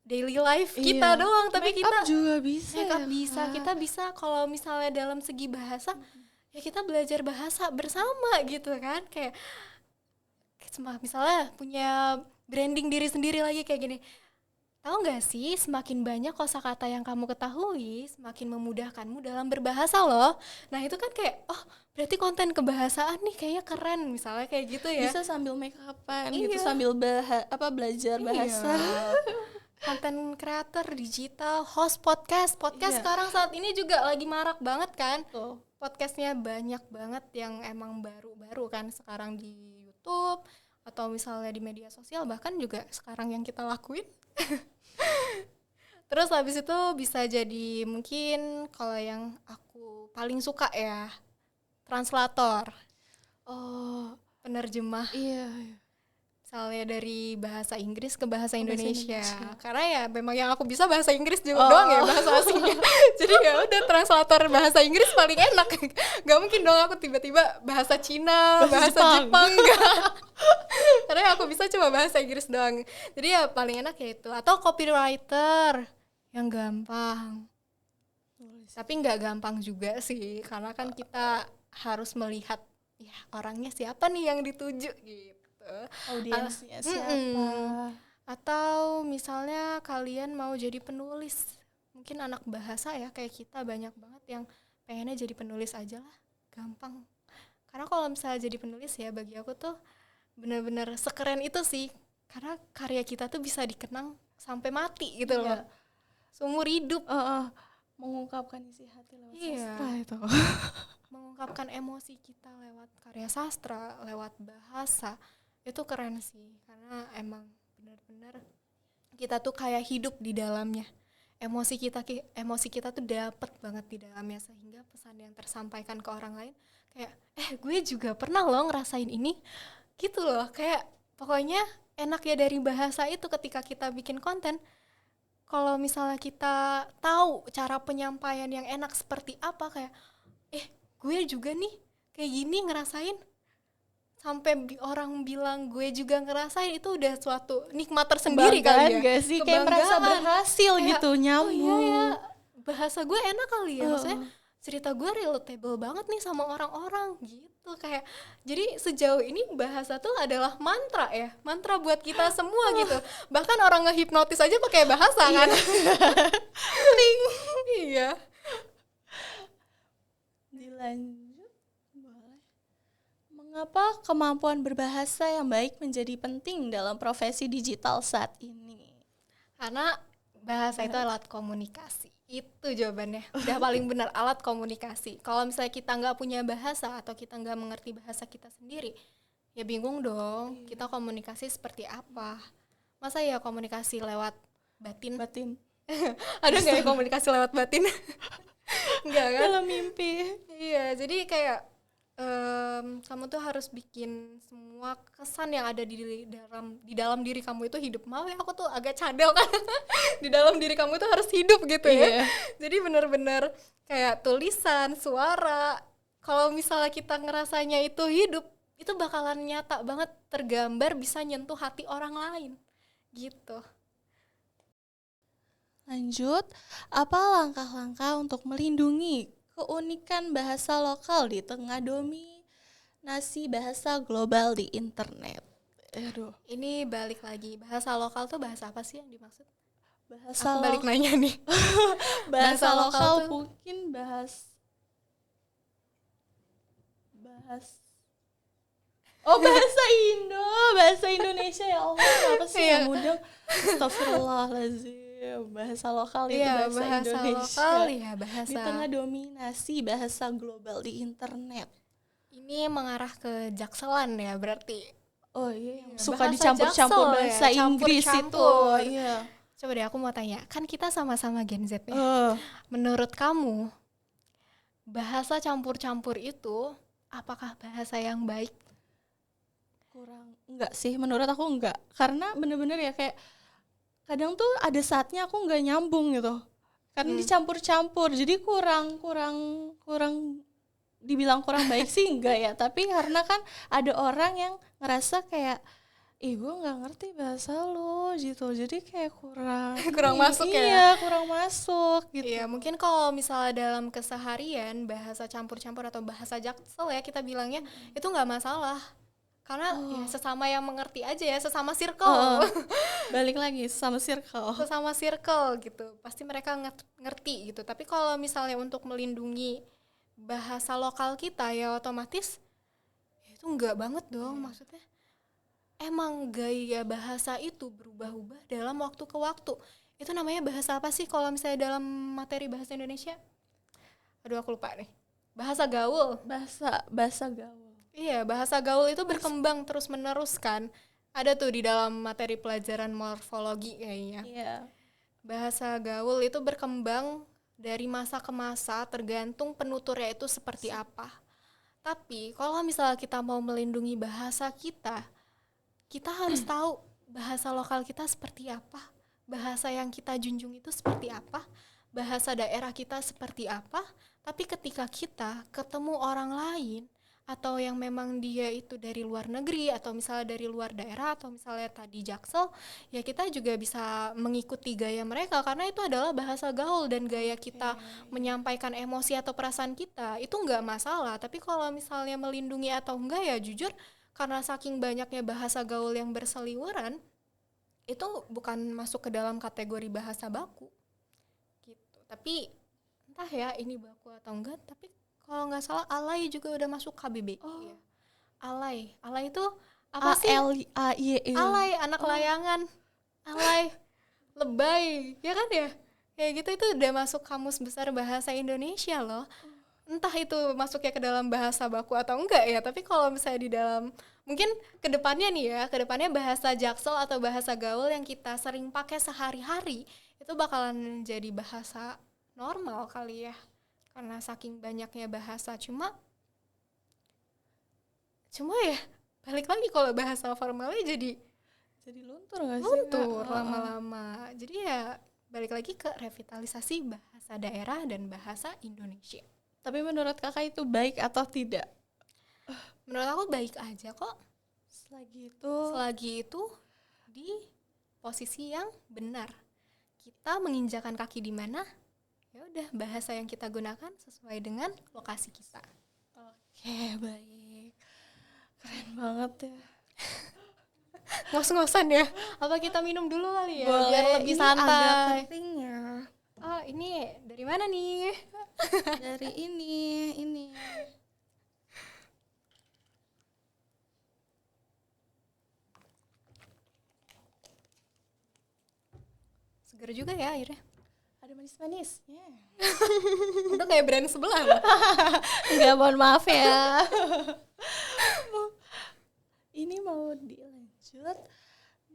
daily life kita Iya. doang, tapi Make kita up juga bisa. make up ya, bisa. Kak? Kita bisa kalau misalnya dalam segi bahasa, ya kita belajar bahasa bersama gitu kan. Kayak misalnya punya branding diri sendiri lagi kayak gini. Tahu nggak sih, semakin banyak kosakata yang kamu ketahui, semakin memudahkanmu dalam berbahasa loh. Nah itu kan kayak, oh berarti konten kebahasaan nih kayaknya keren, misalnya kayak gitu ya. Bisa sambil make upan gitu, Iya. sambil belajar bahasa. Iya. Konten creator digital, host podcast Iya. sekarang saat ini juga lagi marak banget kan. Tuh. Podcastnya banyak banget yang emang baru-baru kan sekarang di YouTube atau misalnya di media sosial, bahkan juga sekarang yang kita lakuin. Terus habis itu bisa jadi mungkin kalau yang aku paling suka ya, translator, Oh, penerjemah, iya. misalnya dari bahasa Inggris ke bahasa Bahasa Indonesia. Indonesia. Karena ya memang yang aku bisa bahasa Inggris juga Oh. doang ya, bahasa asingnya. Jadi ya udah, translator bahasa Inggris paling enak. Gak mungkin dong aku tiba-tiba bahasa Cina, bahasa Jepang enggak. Karena yang aku bisa cuma bahasa Inggris doang. Jadi ya paling enak ya itu. Atau copywriter yang gampang. Tapi nggak gampang juga sih, karena kan kita harus melihat ya orangnya siapa nih yang dituju gitu. Audiensnya siapa? Atau misalnya kalian mau jadi penulis, mungkin anak bahasa ya kayak kita banyak banget yang pengennya jadi penulis aja lah, gampang. Karena kalau misalnya jadi penulis ya bagi aku tuh benar-benar sekeren itu sih, karena karya kita tuh bisa dikenang sampai mati gitu loh, Iya. seumur hidup. Mengungkapkan isi hati lewat Iya. sastra itu. Mengungkapkan emosi kita lewat karya sastra, lewat bahasa, itu keren sih, karena emang benar-benar kita tuh kayak hidup di dalamnya. Emosi kita tuh dapet banget di dalamnya, sehingga pesan yang tersampaikan ke orang lain kayak gue juga pernah loh ngerasain ini gitu loh. Kayak pokoknya enak ya dari bahasa itu. Ketika kita bikin konten, kalau misalnya kita tahu cara penyampaian yang enak seperti apa, kayak gue juga nih kayak gini ngerasain, sampai orang bilang gue juga ngerasain, itu udah suatu nikmat tersendiri kali ya. Gak sih? Kayak merasa Kebanggaan. berhasil Kayak, gitu, nyambung. Oh iya ya, bahasa gue enak kali ya, maksudnya cerita gue relatable banget nih sama orang-orang gitu. Kayak jadi sejauh ini bahasa tuh adalah mantra ya, mantra buat kita semua gitu. Bahkan orang ngehipnotis aja pakai bahasa kan. Iya. Dilanjut, boleh. Mengapa kemampuan berbahasa yang baik menjadi penting dalam profesi digital saat ini? Karena bahasa itu alat komunikasi. Itu jawabannya. Udah paling benar, alat komunikasi. Kalau misalnya kita nggak punya bahasa atau kita nggak mengerti bahasa kita sendiri, ya bingung dong. Kita komunikasi seperti apa? Masa ya komunikasi lewat batin? Ada nggak ya komunikasi lewat batin? Enggak kan? Dalam mimpi. Iya, jadi kayak kamu tuh harus bikin semua kesan yang ada di dalam diri kamu itu hidup. Mau ya aku tuh agak cadel kan. Di dalam diri kamu itu harus hidup gitu ya. Jadi benar-benar kayak tulisan, suara. Kalau misalnya kita ngerasanya itu hidup, itu bakalan nyata banget, tergambar, bisa nyentuh hati orang lain. Gitu. Lanjut, apa langkah-langkah untuk melindungi keunikan bahasa lokal di tengah dominasi bahasa global di internet? Aduh, Ini balik lagi, bahasa lokal tuh bahasa apa sih yang dimaksud? bahasa Aku balik nanya nih. bahasa bahasa lokal lokal tuh- mungkin bahas bahasa Indo, bahasa Indonesia, ya Allah, apa sih Iya. yang mudah? Astagfirullahaladzim, bahasa lokal itu Iya, bahasa bahasa Indonesia lokal ya, bahasa. di tengah dominasi bahasa global di internet. Ini mengarah ke jakselan ya berarti. Oh iya, yang Iya, suka bahasa dicampur-campur Jaksel ya, bahasa Inggris itu. campur-campur. Iya. Coba deh aku mau tanya, kan kita sama-sama Gen Z ya. Oh, Menurut kamu, bahasa campur-campur itu apakah bahasa yang baik? kurang enggak sih, menurut aku enggak. Karena bener-bener ya kayak kadang tuh ada saatnya aku nggak nyambung gitu. Karena dicampur-campur, jadi kurang kurang kurang dibilang kurang baik sih enggak ya, tapi karena kan ada orang yang ngerasa kayak ih gue nggak ngerti bahasa lo gitu, jadi kayak kurang Kurang masuk ya? iya kurang masuk gitu. Iya, mungkin kalau misalnya dalam keseharian bahasa campur-campur atau bahasa jaksel ya kita bilangnya itu nggak masalah. Karena ya sesama yang mengerti aja ya, sesama circle. Balik lagi sama circle. Sesama circle gitu. Pasti mereka ngerti gitu. Tapi kalau misalnya untuk melindungi bahasa lokal kita ya otomatis ya itu enggak banget dong maksudnya. Emang gaya bahasa itu berubah-ubah dalam waktu ke waktu. Itu namanya bahasa apa sih kalau misalnya dalam materi bahasa Indonesia? Aduh aku lupa nih. Bahasa gaul. Bahasa gaul. Iya, bahasa gaul itu berkembang terus-menerus kan. Ada tuh di dalam materi pelajaran morfologi kayaknya. Iya. Bahasa gaul itu berkembang dari masa ke masa tergantung penuturnya itu seperti apa. Tapi kalau misalnya kita mau melindungi bahasa kita harus tahu bahasa lokal kita seperti apa. Bahasa yang kita junjung itu seperti apa. Bahasa daerah kita seperti apa. Tapi ketika kita ketemu orang lain atau yang memang dia itu dari luar negeri atau misalnya dari luar daerah atau misalnya tadi Jaksel, ya kita juga bisa mengikuti gaya mereka karena itu adalah bahasa gaul dan gaya kita menyampaikan emosi atau perasaan kita itu nggak masalah. Tapi kalau misalnya melindungi atau enggak ya jujur karena saking banyaknya bahasa gaul yang berseliweran itu bukan masuk ke dalam kategori bahasa baku gitu. Tapi entah ya ini baku atau enggak, tapi kalau nggak salah alay juga udah masuk KBBI ya. Alay itu apa sih? ALAY. Alay, anak layangan. Alay, lebay, ya kan ya? Kayak gitu itu udah masuk kamus besar bahasa Indonesia loh. Entah itu masuknya ke dalam bahasa baku atau enggak ya, tapi kalau misalnya di dalam mungkin kedepannya nih ya, kedepannya bahasa jaksel atau bahasa gaul yang kita sering pakai sehari-hari itu bakalan jadi bahasa normal kali ya. Karena saking banyaknya bahasa cuma ya balik lagi kalau bahasa formalnya jadi luntur nggak sih? luntur lama-lama. Jadi ya balik lagi ke revitalisasi bahasa daerah dan bahasa Indonesia. Tapi menurut kakak itu baik atau tidak? Menurut aku baik aja kok. Selagi itu di posisi yang benar. Kita menginjakan kaki di mana? Ya udah bahasa yang kita gunakan sesuai dengan lokasi kita. Oke, baik. Keren banget ya. Ngos-ngosan ya. Apa kita minum dulu kali ya? Boleh, biar lebih ini santai. Ada pentingnya. Oh, ini dari mana nih? Dari ini. Seger juga ya airnya. Ada manis-manisnya. Udah kayak brand sebelah. Enggak, mohon maaf ya. Ini mau dilanjut.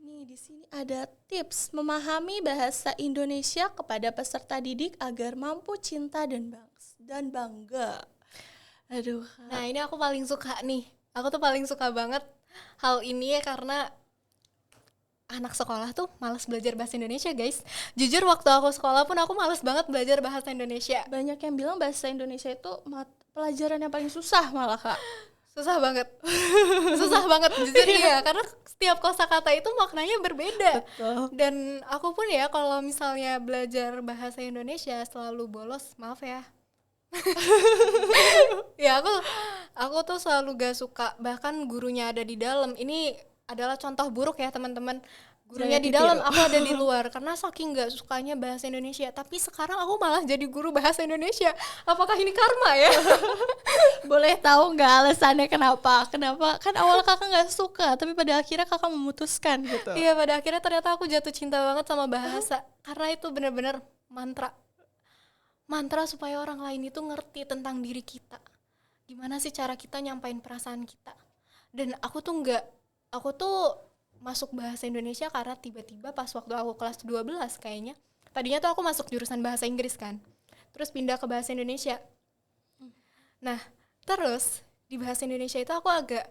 Nih di sini ada tips memahami bahasa Indonesia kepada peserta didik agar mampu cinta dan bangga. Aduh. Nah, ini aku paling suka nih. Aku tuh paling suka banget hal ini ya karena anak sekolah tuh malas belajar bahasa Indonesia, guys. Jujur waktu aku sekolah pun aku malas banget belajar bahasa Indonesia. Banyak yang bilang bahasa Indonesia itu pelajaran yang paling susah malah, Kak. Susah banget. Susah banget jujur ya, karena setiap kosakata itu maknanya berbeda. Betul. Dan aku pun ya kalau misalnya belajar bahasa Indonesia selalu bolos, maaf ya. Ya aku tuh selalu gak suka, bahkan gurunya ada di dalam. Ini adalah contoh buruk ya teman-teman. Gurunya di dalam, aku ada di luar karena saking gak sukanya bahasa Indonesia. Tapi sekarang aku malah jadi guru bahasa Indonesia. Apakah ini karma ya? Boleh tahu nggak alasannya kenapa? Kenapa? Kan awal kakak nggak suka, tapi pada akhirnya kakak memutuskan gitu. Iya, pada akhirnya ternyata aku jatuh cinta banget sama bahasa. Karena itu benar-benar mantra supaya orang lain itu ngerti tentang diri kita. Gimana sih cara kita nyampain perasaan kita. Dan aku tuh masuk bahasa Indonesia karena tiba-tiba pas waktu aku kelas 12 kayaknya. Tadinya tuh aku masuk jurusan bahasa Inggris kan. Terus pindah ke bahasa Indonesia. Nah, terus di bahasa Indonesia itu aku agak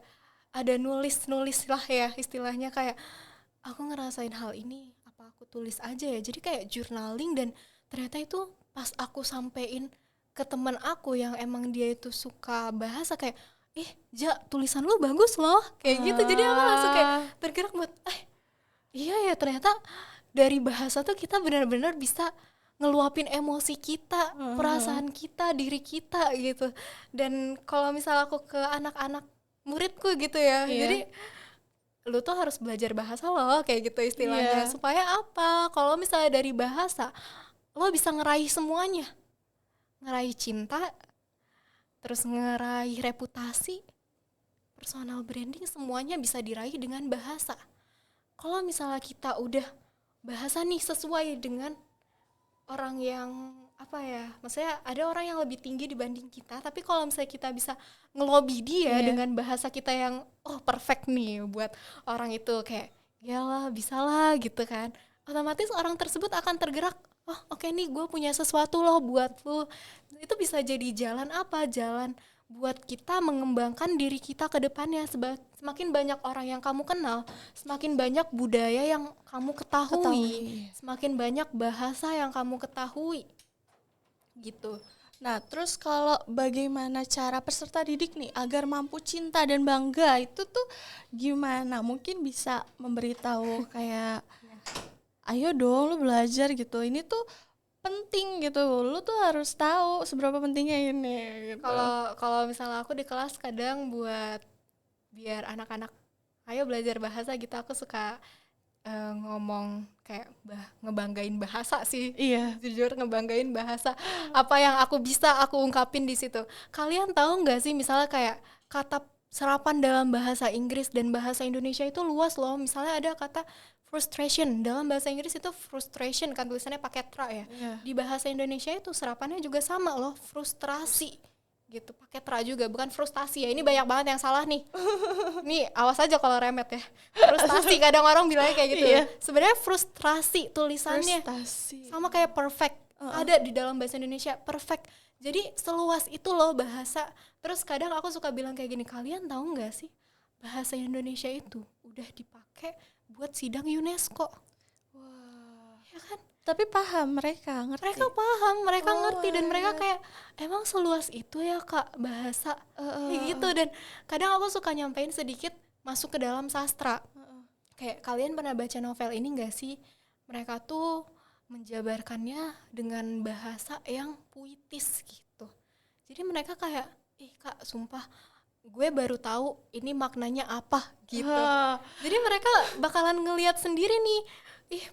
ada nulis lah ya istilahnya, kayak aku ngerasain hal ini, apa aku tulis aja ya. Jadi kayak journaling, dan ternyata itu pas aku sampein ke teman aku yang emang dia itu suka bahasa, kayak Ja, tulisan lu bagus loh, kayak gitu. Jadi aku langsung kayak tergerak buat iya ya, ternyata dari bahasa tuh kita benar-benar bisa ngeluapin emosi kita, perasaan kita, diri kita gitu. Dan kalau misal aku ke anak-anak muridku gitu ya, jadi lu tuh harus belajar bahasa loh, kayak gitu istilahnya. Supaya apa? Kalau misalnya dari bahasa, lo bisa ngeraih semuanya. Ngeraih cinta, terus ngeraih reputasi, personal branding, semuanya bisa diraih dengan bahasa. Kalau misalnya kita udah bahasa nih sesuai dengan orang yang apa ya, maksudnya ada orang yang lebih tinggi dibanding kita, tapi kalau misalnya kita bisa ngelobi dia dengan bahasa kita yang perfect nih buat orang itu, kayak yalah bisa lah gitu kan, otomatis orang tersebut akan tergerak, oke nih gue punya sesuatu loh buat lu. Itu bisa jadi jalan buat kita mengembangkan diri kita ke depannya. Semakin banyak orang yang kamu kenal, semakin banyak budaya yang kamu ketahui. Semakin banyak bahasa yang kamu ketahui gitu. Nah, terus kalau bagaimana cara peserta didik nih agar mampu cinta dan bangga, itu tuh gimana? Mungkin bisa memberitahu kayak ayo dong lu belajar gitu, ini tuh penting gitu, lu tuh harus tahu seberapa pentingnya ini gitu. Kalau misalnya aku di kelas kadang buat biar anak-anak ayo belajar bahasa gitu, aku suka ngomong kayak ngebanggain bahasa sih. Jujur ngebanggain bahasa. Apa yang aku bisa aku ungkapin di situ. Kalian tahu nggak sih misalnya kayak kata serapan dalam bahasa Inggris dan bahasa Indonesia itu luas loh. Misalnya ada kata frustration, dalam bahasa Inggris itu frustration kan tulisannya pakai tra ya. Di bahasa Indonesia itu serapannya juga sama loh, frustrasi gitu, pakai tra juga, bukan frustasi ya. Ini banyak banget yang salah nih. Nih awas aja kalau remet ya. Frustasi kadang orang bilangnya kayak gitu. Sebenarnya frustrasi tulisannya. Sama kayak perfect. Ada di dalam bahasa Indonesia perfect. Jadi seluas itu loh bahasa. Terus kadang aku suka bilang kayak gini, kalian tahu nggak sih bahasa Indonesia itu udah dipakai buat sidang UNESCO. Ya kan? Tapi paham mereka ngerti dan mereka kayak emang seluas itu ya Kak bahasa kayak gitu. Dan kadang aku suka nyampein sedikit masuk ke dalam sastra. Kayak kalian pernah baca novel ini nggak sih? Mereka tuh menjabarkannya dengan bahasa yang puitis gitu. Jadi mereka kayak Kak sumpah gue baru tahu ini maknanya apa gitu. Jadi mereka bakalan ngelihat sendiri nih,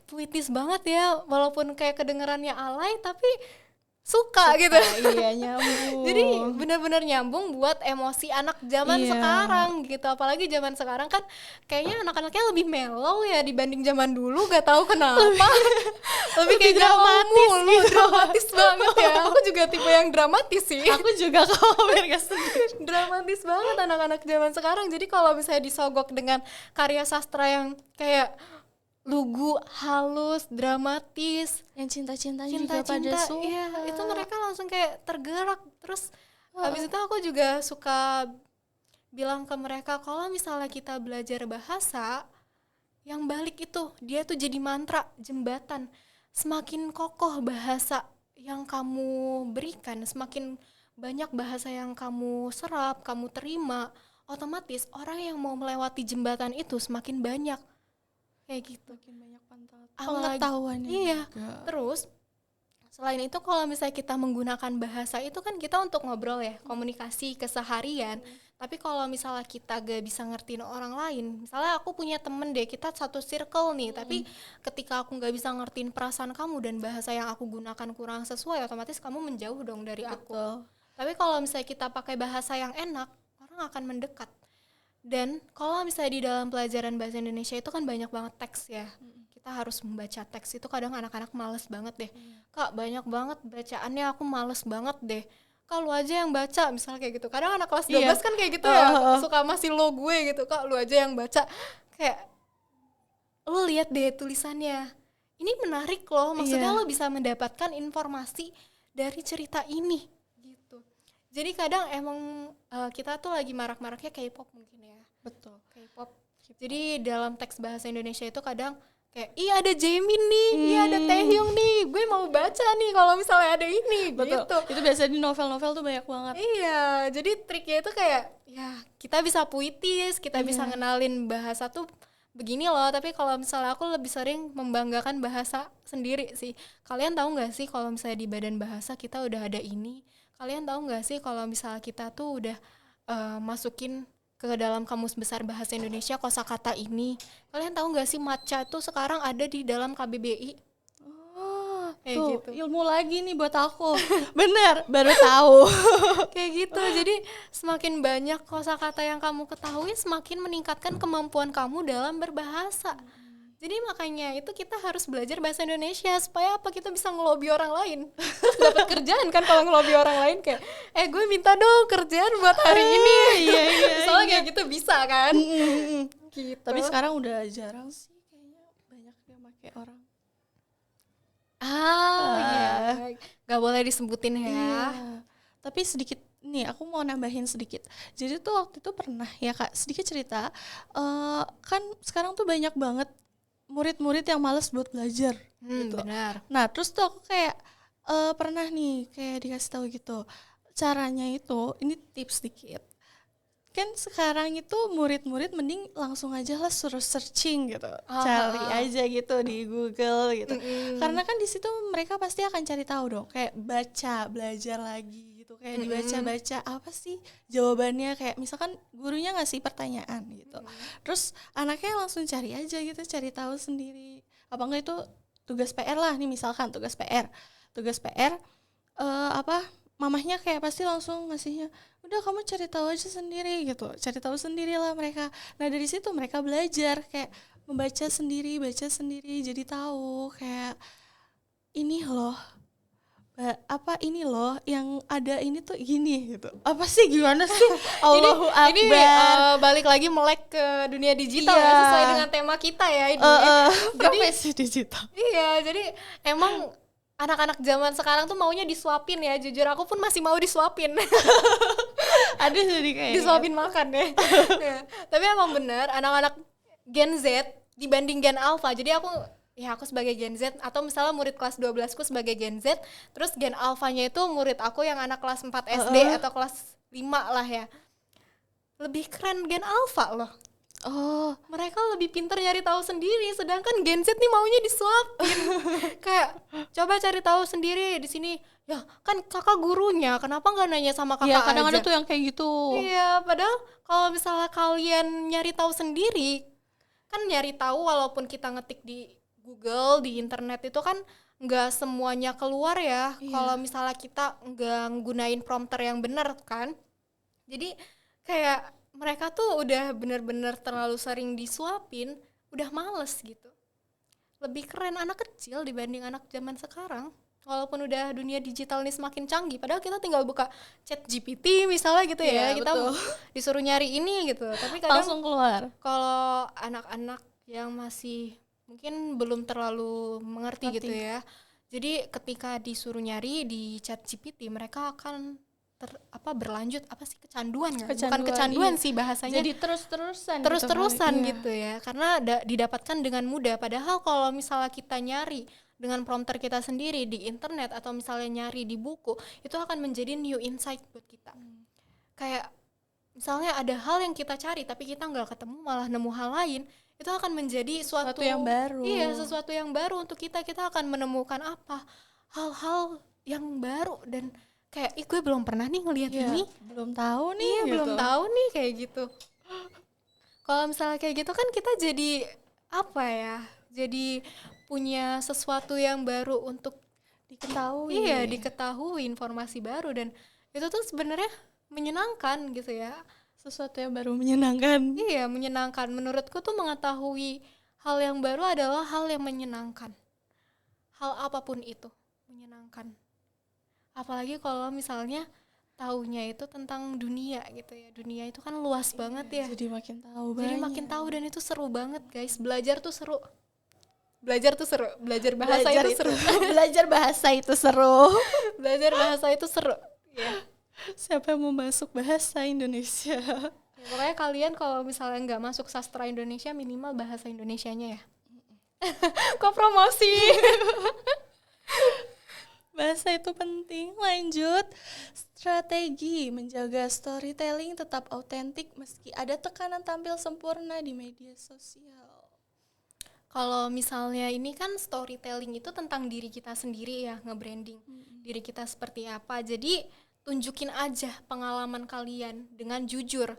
puitis banget ya, walaupun kayak kedengerannya alay tapi suka gitu. Iya, nyambung. Jadi benar-benar nyambung buat emosi anak zaman sekarang gitu. Apalagi zaman sekarang kan kayaknya anak-anaknya lebih mellow ya dibanding zaman dulu, gak tahu kenapa. lebih kayak dramatis gitu. Dramatis banget ya. Aku juga tipe yang dramatis sih. Aku juga kalau biar gak sedih. Dramatis banget anak-anak zaman sekarang. Jadi kalau misalnya disogok dengan karya sastra yang kayak lugu, halus, dramatis, yang cinta-cintanya juga pada suka. Iya, itu mereka langsung kayak tergerak. Terus habis itu aku juga suka bilang ke mereka, kalau misalnya kita belajar bahasa, yang balik itu dia tuh jadi mantra, jembatan. Semakin kokoh bahasa yang kamu berikan, semakin banyak bahasa yang kamu serap, kamu terima, otomatis orang yang mau melewati jembatan itu semakin banyak. Kayak gitu, makin banyak pengetahuannya. Iya. Terus selain itu kalau misalnya kita menggunakan bahasa itu kan kita untuk ngobrol ya, komunikasi keseharian. Tapi kalau misalnya kita gak bisa ngertiin orang lain, misalnya aku punya temen deh, kita satu circle nih, tapi ketika aku gak bisa ngertiin perasaan kamu dan bahasa yang aku gunakan kurang sesuai, otomatis kamu menjauh dong dari aku. Tapi kalau misalnya kita pakai bahasa yang enak, orang akan mendekat. Dan kalau misalnya di dalam pelajaran bahasa Indonesia itu kan banyak banget teks ya. Kita harus membaca teks, itu kadang anak-anak males banget deh. Kak banyak banget bacaannya, aku males banget deh. Kak lu aja yang baca, misalnya kayak gitu. Kadang anak kelas 12 kan kayak gitu ya, suka masih lo gue gitu. Kak lu aja yang baca. Kayak lo lihat deh tulisannya. Ini menarik loh, maksudnya lo bisa mendapatkan informasi dari cerita ini gitu. Jadi kadang emang kita tuh lagi marak-maraknya K-pop mungkin ya. Betul. K-pop. Jadi dalam teks bahasa Indonesia itu kadang kayak, ih ada Jaemin nih, iya ada Taehyung nih, gue mau baca nih kalau misalnya ada ini. Betul. Gitu. Itu biasanya di novel-novel tuh banyak banget. Iya, jadi triknya itu kayak ya kita bisa puitis, kita bisa ngenalin bahasa tuh begini loh. Tapi kalau misalnya aku lebih sering membanggakan bahasa sendiri sih. Kalian tahu nggak sih kalau misalnya di badan bahasa kita udah ada ini? Kalian tahu nggak sih kalau misalnya kita tuh udah masukin ke dalam kamus besar bahasa Indonesia kosakata ini? Kalian tahu nggak sih matcha tuh sekarang ada di dalam KBBI? Kayak Tuh, gitu. ilmu lagi nih buat aku. Bener, baru tahu. Kayak gitu. Jadi semakin banyak kosakata yang kamu ketahui, semakin meningkatkan kemampuan kamu dalam berbahasa. Jadi makanya itu kita harus belajar bahasa Indonesia supaya apa, kita bisa ngelobi orang lain. Terus dapat kerjaan kan kalau ngelobi orang lain kayak, gue minta dong kerjaan buat hari ini. Iya. Soalnya kayak gitu bisa kan. Gitu. Tapi sekarang udah jarang sih kayaknya, banyak yang pakai orang. Iya. Gak boleh disebutin ya. Iya. Tapi sedikit nih, aku mau nambahin sedikit. Jadi tuh waktu itu pernah ya Kak, sedikit cerita. Kan sekarang tuh banyak banget murid-murid yang malas buat belajar gitu. Benar. Nah terus tuh aku kayak pernah nih kayak dikasih tahu gitu. Caranya itu, ini tips dikit. Kan sekarang itu murid-murid mending langsung aja lah suruh searching gitu, cari aja gitu di Google gitu. Karena kan di situ mereka pasti akan cari tahu dong, kayak baca, belajar lagi gitu, kayak dibaca-baca apa sih jawabannya, kayak misalkan gurunya ngasih pertanyaan gitu. Terus anaknya langsung cari aja gitu, cari tahu sendiri. Apa enggak itu tugas PR lah nih, misalkan tugas PR. Mamahnya kayak pasti langsung ngasihnya, udah kamu cari tahu aja sendiri gitu, cari tahu sendirilah mereka. Nah dari situ mereka belajar kayak membaca sendiri, baca sendiri, jadi tahu kayak ini loh, ini loh yang ada ini tuh gini gitu. Apa sih, gimana sih? Allahu Akbar. Ini balik lagi melek ke dunia digital ya, sesuai dengan tema kita ya ini. Profesi digital. Iya, jadi emang anak-anak zaman sekarang tuh maunya disuapin ya. Jujur aku pun masih mau disuapin. Ada jadi kayak disuapin makan ya. Ya. Tapi emang bener, anak-anak Gen Z dibanding Gen Alpha. Jadi aku sebagai Gen Z, atau misalnya murid kelas 12 ku sebagai Gen Z, terus Gen Alpha-nya itu murid aku yang anak kelas 4 SD atau kelas 5 lah ya. Lebih keren Gen Alpha loh. Oh, mereka lebih pintar nyari tahu sendiri, sedangkan Gen Z nih maunya disuapin. Kayak coba cari tahu sendiri di sini. Ya, kan kakak gurunya, kenapa nggak nanya sama kakak aja? Iya, kadang ada tuh yang kayak gitu. Iya, padahal kalau misalnya kalian nyari tahu sendiri, kan nyari tahu walaupun kita ngetik di Google, di internet itu kan nggak semuanya keluar ya. Kalau misalnya kita nggak gunain prompter yang benar kan. Jadi kayak mereka tuh udah bener-bener terlalu sering disuapin, udah males gitu. Lebih keren anak kecil dibanding anak zaman sekarang. Walaupun udah dunia digital ini semakin canggih, padahal kita tinggal buka chat GPT misalnya gitu ya, kita disuruh nyari ini gitu. Tapi kadang langsung keluar. Kalau anak-anak yang masih mungkin belum terlalu mengerti gitu ya, jadi ketika disuruh nyari di chat GPT, mereka akan berlanjut kecanduan ya? Bukan kecanduan sih bahasanya. Jadi terus-terusan gitu ya. Karena didapatkan dengan mudah. Padahal kalau misalnya kita nyari dengan prompter kita sendiri di internet atau misalnya nyari di buku, itu akan menjadi new insight buat kita. Kayak misalnya ada hal yang kita cari tapi kita nggak ketemu, malah nemu hal lain, itu akan menjadi sesuatu yang baru. Iya, sesuatu yang baru untuk kita. Kita akan menemukan hal-hal yang baru, dan kayak gue belum pernah nih ngelihat ini, belum tahu nih. Iya, gitu. Belum tahu nih kayak gitu. Kalau misalnya kayak gitu kan kita jadi jadi punya sesuatu yang baru untuk diketahui. Iya, diketahui informasi baru, dan itu tuh sebenarnya menyenangkan gitu ya. Sesuatu yang baru menyenangkan. Iya, menyenangkan. Menurutku tuh mengetahui hal yang baru adalah hal yang menyenangkan. Hal apapun itu menyenangkan. Apalagi kalau misalnya taunya itu tentang dunia gitu ya. Dunia itu kan luas banget ya. Jadi makin tahu Jadi banyak. makin tahu dan itu seru banget guys. Belajar tuh seru. Belajar bahasa Belajar itu seru. Belajar bahasa itu seru. Belajar bahasa itu seru. Ya. Siapa yang mau masuk bahasa Indonesia? Ya, pokoknya kalian kalau misalnya nggak masuk sastra Indonesia minimal bahasa Indonesianya ya. Kok promosi? Bahasa itu penting. Lanjut, strategi menjaga storytelling tetap autentik meski ada tekanan tampil sempurna di media sosial. Kalau misalnya ini kan storytelling itu tentang diri kita sendiri ya, nge-branding diri kita seperti apa. Jadi tunjukin aja pengalaman kalian dengan jujur.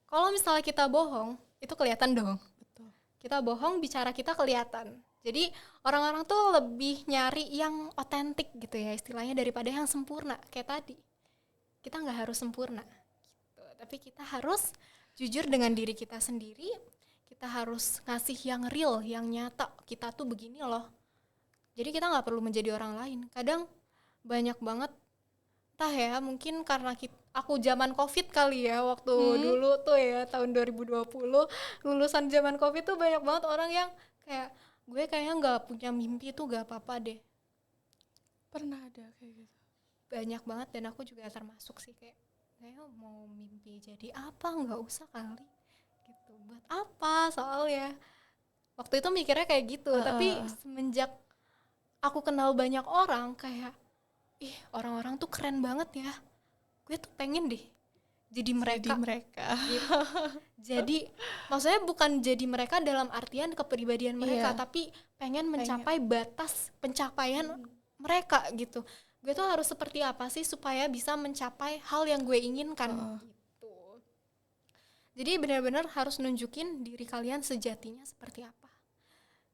Kalau misalnya kita bohong, itu kelihatan dong. Betul. Kita bohong, bicara kita kelihatan. Jadi orang-orang tuh lebih nyari yang otentik gitu ya istilahnya daripada yang sempurna kayak tadi. Kita nggak harus sempurna gitu, tapi kita harus jujur dengan diri kita sendiri. Kita harus ngasih yang real, yang nyata. Kita tuh begini loh. Jadi kita nggak perlu menjadi orang lain. Kadang banyak banget, entah ya mungkin karena aku zaman COVID kali ya waktu dulu tuh ya tahun 2020 lulusan zaman COVID tuh banyak banget orang yang kayak gue kayaknya nggak punya mimpi tuh gak apa-apa deh. Pernah ada kayak gitu? Banyak banget dan aku juga termasuk sih kayak mau mimpi jadi apa nggak usah kali gitu. Buat apa soalnya waktu itu mikirnya kayak gitu. Tapi semenjak aku kenal banyak orang kayak orang-orang tuh keren banget ya, gue tuh pengen deh jadi mereka. Gitu. Jadi maksudnya bukan jadi mereka dalam artian kepribadian mereka, tapi pengen mencapai batas pencapaian mereka gitu. Gue tuh harus seperti apa sih supaya bisa mencapai hal yang gue inginkan gitu. Jadi benar-benar harus nunjukin diri kalian sejatinya seperti apa.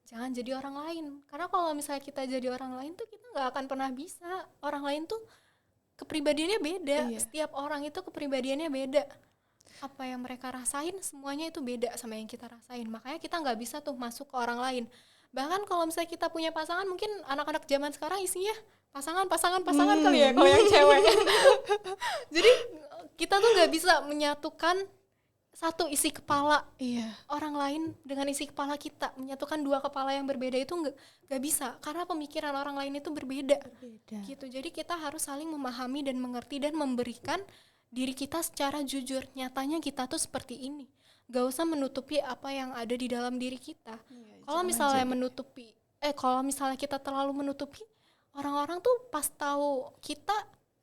Jangan jadi orang lain. Karena kalau misalnya kita jadi orang lain tuh kita nggak akan pernah bisa. Orang lain tuh kepribadiannya beda. Setiap orang itu kepribadiannya beda. Apa yang mereka rasain semuanya itu beda sama yang kita rasain. Makanya kita nggak bisa tuh masuk ke orang lain. Bahkan kalau misalnya kita punya pasangan, mungkin anak-anak zaman sekarang isinya pasangan kali ya kalau yang cewek. Jadi kita tuh nggak bisa menyatukan satu isi kepala orang lain dengan isi kepala kita. Menyatukan dua kepala yang berbeda itu nggak bisa karena pemikiran orang lain itu berbeda. Gitu. Jadi kita harus saling memahami dan mengerti dan memberikan diri kita secara jujur. Nyatanya kita tuh seperti ini. Gak usah menutupi apa yang ada di dalam diri kita. Kalau misalnya kalau misalnya kita terlalu menutupi, orang-orang tuh pas tahu kita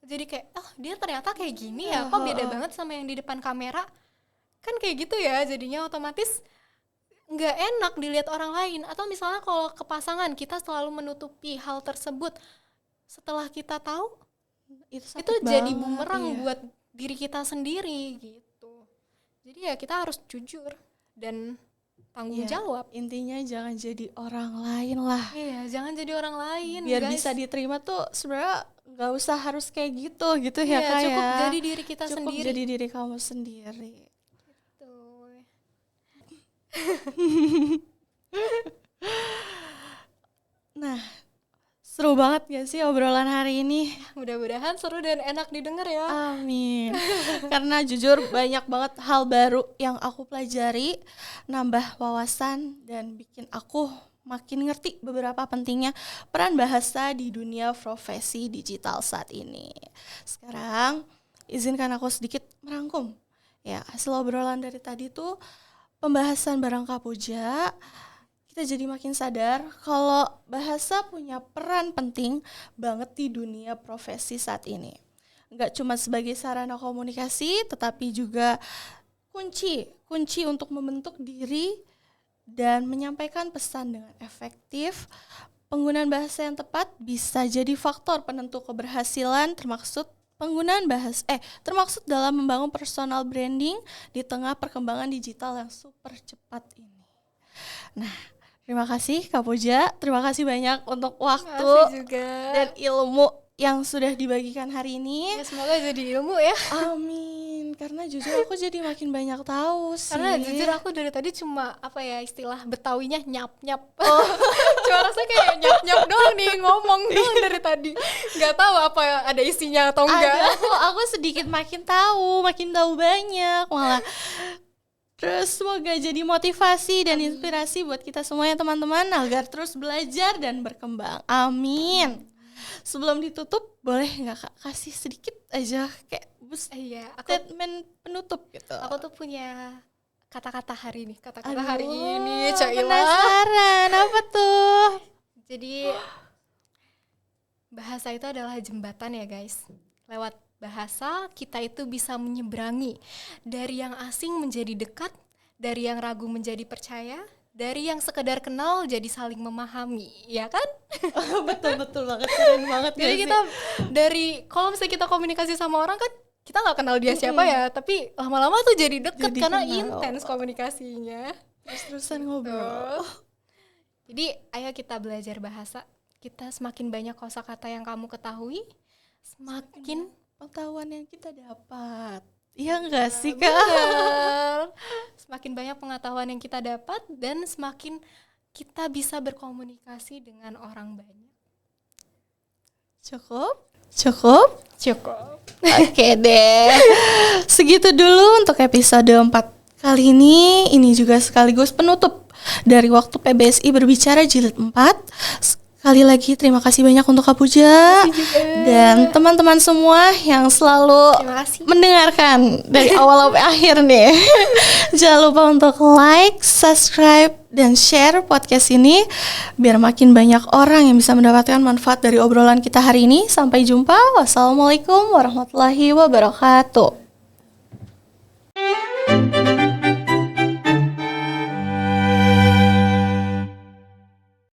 jadi kayak dia ternyata kayak gini ya, kok beda banget sama yang di depan kamera. Kan kayak gitu ya, jadinya otomatis nggak enak dilihat orang lain. Atau misalnya kalau ke pasangan kita selalu menutupi hal tersebut, setelah kita tahu itu jadi bumerang buat diri kita sendiri gitu. Jadi ya kita harus jujur dan tanggung jawab. Intinya jangan jadi orang lain lah. Iya, jangan jadi orang lain. Biar guys. bisa diterima tuh sebenarnya nggak usah harus kayak gitu ya Kak. Cukup jadi diri kita cukup sendiri. jadi diri kamu sendiri. Nah, seru banget gak sih obrolan hari ini? Mudah-mudahan seru dan enak didengar ya. Amin. Karena jujur banyak banget hal baru yang aku pelajari, nambah wawasan dan bikin aku makin ngerti beberapa pentingnya peran bahasa di dunia profesi digital saat ini. Sekarang izinkan aku sedikit merangkum. Ya, hasil obrolan dari tadi tuh pembahasan bareng Kak Puja, kita jadi makin sadar kalau bahasa punya peran penting banget di dunia profesi saat ini. Nggak cuma sebagai sarana komunikasi, tetapi juga kunci untuk membentuk diri dan menyampaikan pesan dengan efektif. Penggunaan bahasa yang tepat bisa jadi faktor penentu keberhasilan, termaksud dalam membangun personal branding di tengah perkembangan digital yang super cepat ini. Nah, terima kasih Kak Puja, terima kasih banyak untuk waktu dan ilmu yang sudah dibagikan hari ini. Ya, semoga jadi ilmu ya. Amin. Karena jujur aku jadi makin banyak tahu sih. Karena jujur aku dari tadi cuma istilah Betawinya nyap-nyap. Cuma rasanya kayak nyap-nyap doang nih, ngomong doang dari tadi. Nggak tahu apa ada isinya atau enggak. Aku sedikit makin tahu banyak malah. Terus semoga jadi motivasi dan inspirasi buat kita semuanya teman-teman agar terus belajar dan berkembang. Amin. Sebelum ditutup boleh nggak Kak kasih sedikit aja kayak statement penutup gitu. Aku tuh punya kata-kata hari ini. Cailah. Penasaran apa tuh? Jadi bahasa itu adalah jembatan ya guys. Lewat bahasa kita itu bisa menyeberangi dari yang asing menjadi dekat, dari yang ragu menjadi percaya, dari yang sekedar kenal jadi saling memahami, ya kan? Betul banget, keren banget. Jadi kita kalau misalnya kita komunikasi sama orang kan kita nggak kenal dia siapa ya, tapi lama-lama tuh jadi deket karena intens komunikasinya. Terus-terusan ngobrol. Jadi ayo kita belajar bahasa. Kita semakin banyak kosakata yang kamu ketahui, semakin pengetahuan yang kita dapat. Iya enggak sih Kak? Bener. Semakin banyak pengetahuan yang kita dapat dan semakin kita bisa berkomunikasi dengan orang banyak. Cukup? Oke deh. Segitu dulu untuk episode 4 kali ini. Ini juga sekaligus penutup dari waktu PBSI berbicara jilid 4. Sekali lagi terima kasih banyak untuk Kak Puja dan teman-teman semua yang selalu mendengarkan dari awal sampai akhir nih. Jangan lupa untuk like, subscribe, dan share podcast ini biar makin banyak orang yang bisa mendapatkan manfaat dari obrolan kita hari ini. Sampai jumpa. Wassalamualaikum warahmatullahi wabarakatuh.